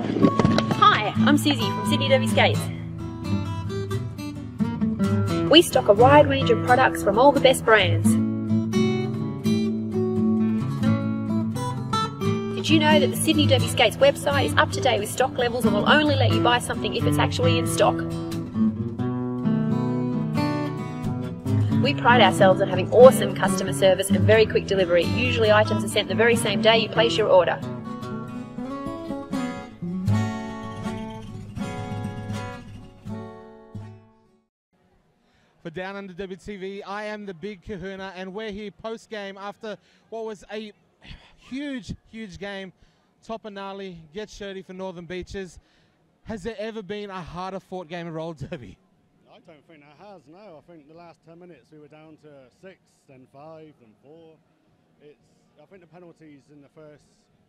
Hi, I'm Susie from Sydney Derby Skates. We stock a wide range of products from all the best brands. Did you know that the Sydney Derby Skates website is up to date with stock levels and will only let you buy something if it's actually in stock? We pride ourselves on having awesome customer service and very quick delivery. Usually items are sent the very same day you place your order. For Downunder WTV, I am the big Kahuna, and we're here post-game after what was a huge game. Topanali gets shirty for Northern Beaches. Has there ever been a harder fought game of roller derby? I don't think there has, no. I think the last 10 minutes we were down to 6, then 5, then 4. I think the penalties in the first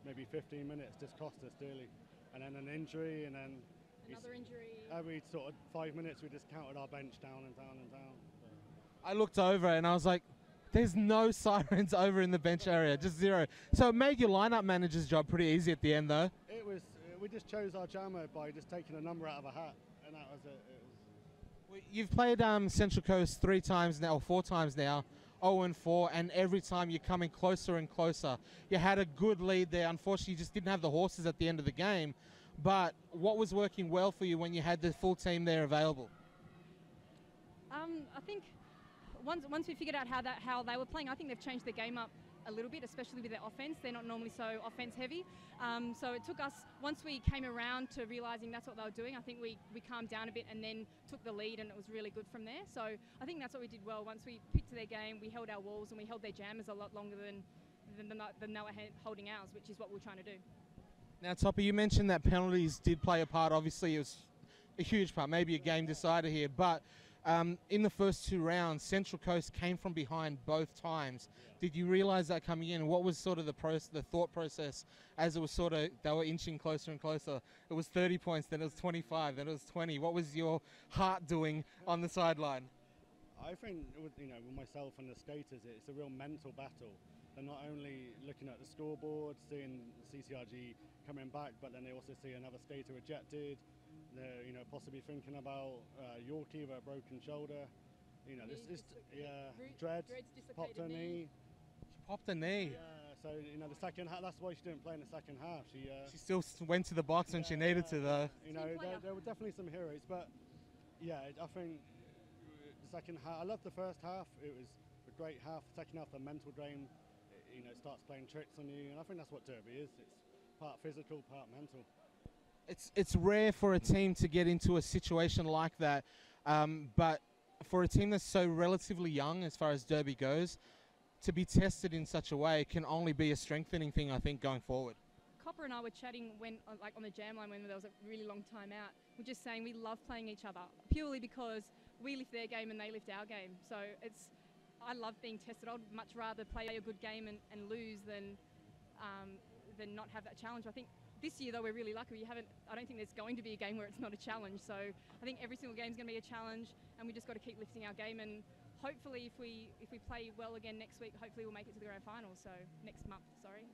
maybe 15 minutes just cost us dearly. And then an injury, and then another injury. Every sort of 5 minutes we just counted our bench down and down and down. I looked over and I was like, there's no sirens over in the bench area, just zero. So it made your lineup manager's job pretty easy at the end, though. It was. We just chose our jammer by just taking a number out of a hat, and that was it. You've played Central Coast 3 times now, or 4 times now, 0-4, and every time you're coming closer and closer. You had a good lead there. Unfortunately, you just didn't have the horses at the end of the game. But what was working well for you when you had the full team there available? I think once we figured out how they were playing, I think they've changed the game up a little bit, especially with their offense. They're not normally so offense heavy. So it took us, once we came around to realising that's what they were doing, I think we calmed down a bit and then took the lead, and it was really good from there. So I think that's what we did well. Once we picked their game, we held our walls and we held their jammers a lot longer than they were holding ours, which is what we're trying to do. Now, Topper, you mentioned that penalties did play a part. Obviously, it was a huge part, maybe a game decider here. But in the first 2 rounds, Central Coast came from behind both times. Did you realise that coming in? What was sort of the thought process as it was sort of, they were inching closer and closer? It was 30 points, then it was 25, then it was 20. What was your heart doing on the sideline? I think, with myself and the skaters, it's a real mental battle. They're not only looking at the scoreboard, seeing CCRG coming back, but then they also see another skater ejected. They're possibly thinking about Yorkie with a broken shoulder. Dread popped her knee. She popped her knee. Yeah, so the second half. That's why she didn't play in the second half. She still went to the box when she needed to, though. There were definitely some heroes, but yeah, I think the second half. I loved the first half. It was a great half. The second half, the mental drain. Starts playing tricks on you, and I think that's what derby is. It's part physical, part mental. It's rare for a team to get into a situation like that, but for a team that's so relatively young as far as derby goes, to be tested in such a way can only be a strengthening thing, I think, going forward. Copper and I were chatting on the jam line when there was a really long time out. We're just saying we love playing each other purely because we lift their game and they lift our game. So I love being tested. I'd much rather play a good game and lose than not have that challenge. I think this year, though, we're really lucky. I don't think there's going to be a game where it's not a challenge. So I think every single game is going to be a challenge, and we just got to keep lifting our game. And hopefully, if we play well again next week, hopefully we'll make it to the grand final. So next month, sorry.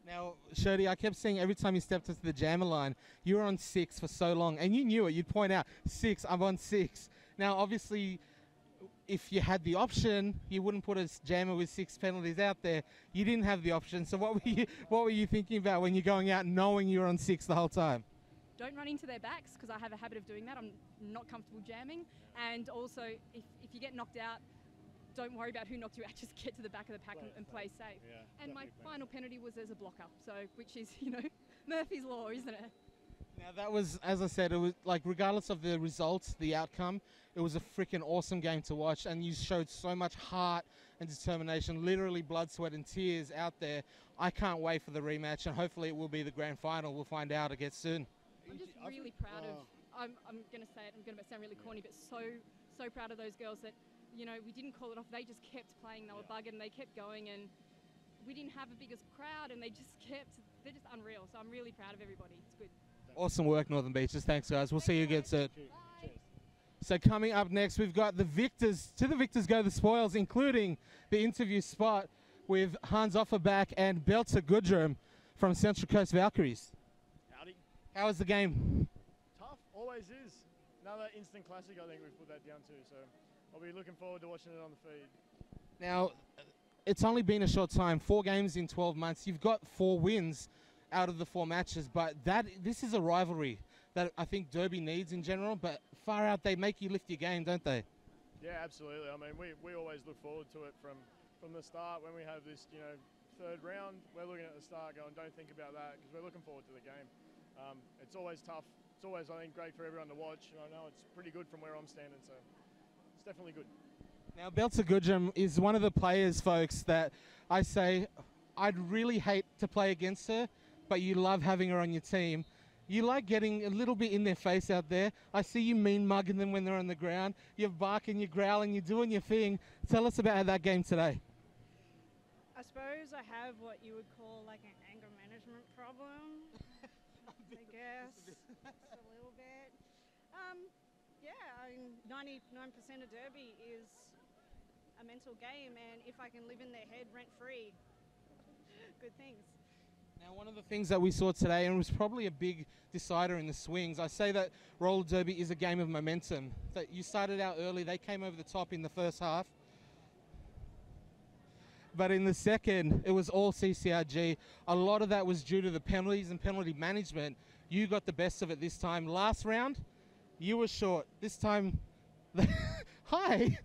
Now, Shirley, I kept seeing every time you stepped into the jammer line, you were on 6 for so long, and you knew it. You'd point out, 6, I'm on 6. Now, obviously, if you had the option, you wouldn't put a jammer with 6 penalties out there. You didn't have the option. So what were you thinking about when you're going out knowing you're on 6 the whole time? Don't run into their backs, because I have a habit of doing that. I'm not comfortable jamming. And also, if you get knocked out, don't worry about who knocked you out. Just get to the back of the pack and play safe. Yeah, and my final penalty was as a blocker, so which is, Murphy's Law, isn't it? Now that was, as I said, it was like regardless of the results, the outcome, it was a freaking awesome game to watch, and you showed so much heart and determination, literally blood, sweat and tears out there. I can't wait for the rematch, and hopefully it will be the grand final. We'll find out again soon. I'm just really proud of, I'm going to say it, I'm going to sound really corny, but so proud of those girls that, we didn't call it off. They just kept playing. They were bugging. They kept going, and we didn't have a biggest crowd, and they're just unreal. So I'm really proud of everybody. It's good. Awesome work, Northern Beaches. Thanks, guys. We'll see you again soon. So coming up next, we've got the victors. To the victors go the spoils, including the interview spot with Hans Offerback and Belter Goodrum from Central Coast Valkyries. Howdy. How was the game? Tough, always is. Another instant classic, I think we've put that down to. So I'll be looking forward to watching it on the feed. Now, it's only been a short time, 4 games in 12 months. You've got 4 wins out of the 4 matches, but this is a rivalry that I think Derby needs in general, but far out they make you lift your game, don't they? Yeah, absolutely. I mean, we always look forward to it from the start. When we have this, you know, 3rd round, we're looking at the start going, don't think about that, because we're looking forward to the game. It's always tough. It's always, I think, great for everyone to watch. I know it's pretty good from where I'm standing, so it's definitely good. Now, Belzer Goodrum is one of the players, folks, that I say I'd really hate to play against her, but you love having her on your team. You like getting a little bit in their face out there. I see you mean mugging them when they're on the ground. You're barking, you're growling, you're doing your thing. Tell us about that game today. I suppose I have what you would call like an anger management problem. I guess a little bit. Yeah, I mean, 99% of Derby is a mental game, and if I can live in their head rent-free, good things. Now, one of the things that we saw today, and it was probably a big decider in the swings, I say that roller derby is a game of momentum. That you started out early, they came over the top in the first half. But in the second, it was all CCRG. A lot of that was due to the penalties and penalty management. You got the best of it this time. Last round, you were short. This time, hi.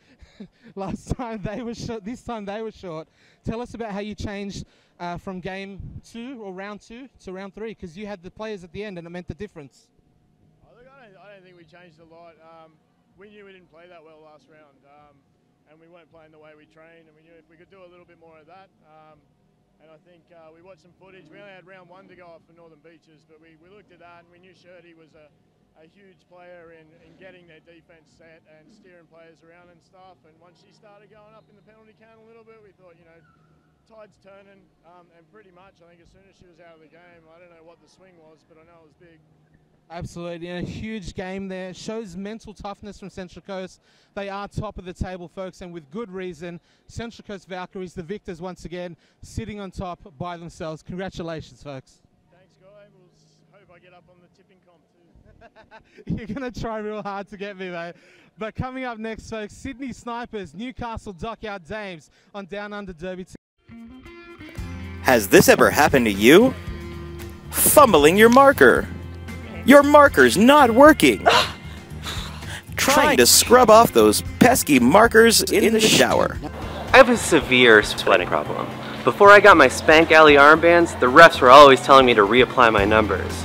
Last time they were short. This time they were short. Tell us about how you changed from game 2 or round 2 to round 3, because you had the players at the end and it meant the difference. Look, I don't think we changed a lot. We knew we didn't play that well last round. And we weren't playing the way we trained, and we knew if we could do a little bit more of that. And I think we watched some footage. We only had round 1 to go off for Northern Beaches, but we looked at that and we knew Shirley was a huge player in getting their defence set and steering players around and stuff. And once she started going up in the penalty count a little bit, we thought, you know, tide's turning. And pretty much, I think as soon as she was out of the game, I don't know what the swing was, but I know it was big. Absolutely, and a huge game there. Shows mental toughness from Central Coast. They are top of the table, folks, and with good reason. Central Coast Valkyries, the victors once again, sitting on top by themselves. Congratulations, folks. Thanks, Guy. We'll hope I get up on the tipping comp too. You're going to try real hard to get me, though. But coming up next, folks, Sydney Snipers, Newcastle Dockyard Dames on Downunder Derby. Has this ever happened to you? Fumbling your marker. Your marker's not working. Trying to scrub off those pesky markers in the shower. I have a severe sweating problem. Before I got my Spank Alley armbands, the refs were always telling me to reapply my numbers.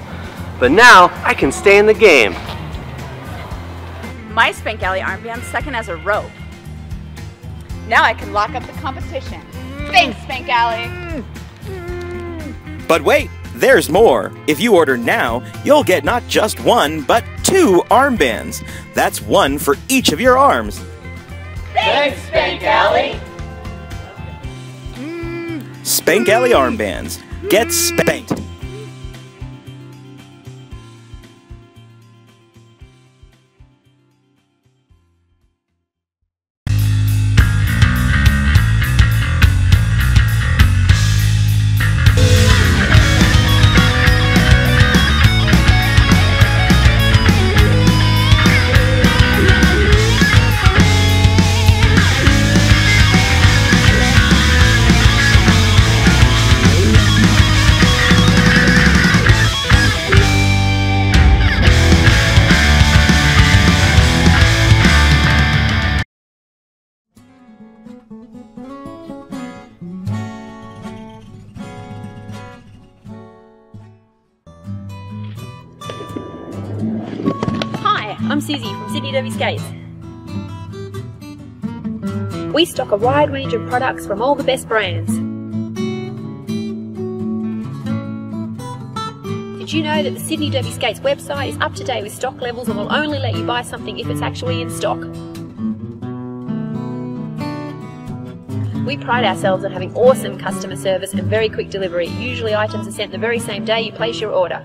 But now, I can stay in the game. My Spank Alley armband second as a rope. Now I can lock up the competition. Thanks, Spank Alley. But wait, there's more. If you order now, you'll get not just 1, but 2 armbands. That's 1 for each of your arms. Thanks, Spank Alley. Spank Alley armbands. Get spanked. I'm Susie from Sydney Derby Skates. We stock a wide range of products from all the best brands. Did you know that the Sydney Derby Skates website is up to date with stock levels and will only let you buy something if it's actually in stock? We pride ourselves on having awesome customer service and very quick delivery. Usually items are sent the very same day you place your order.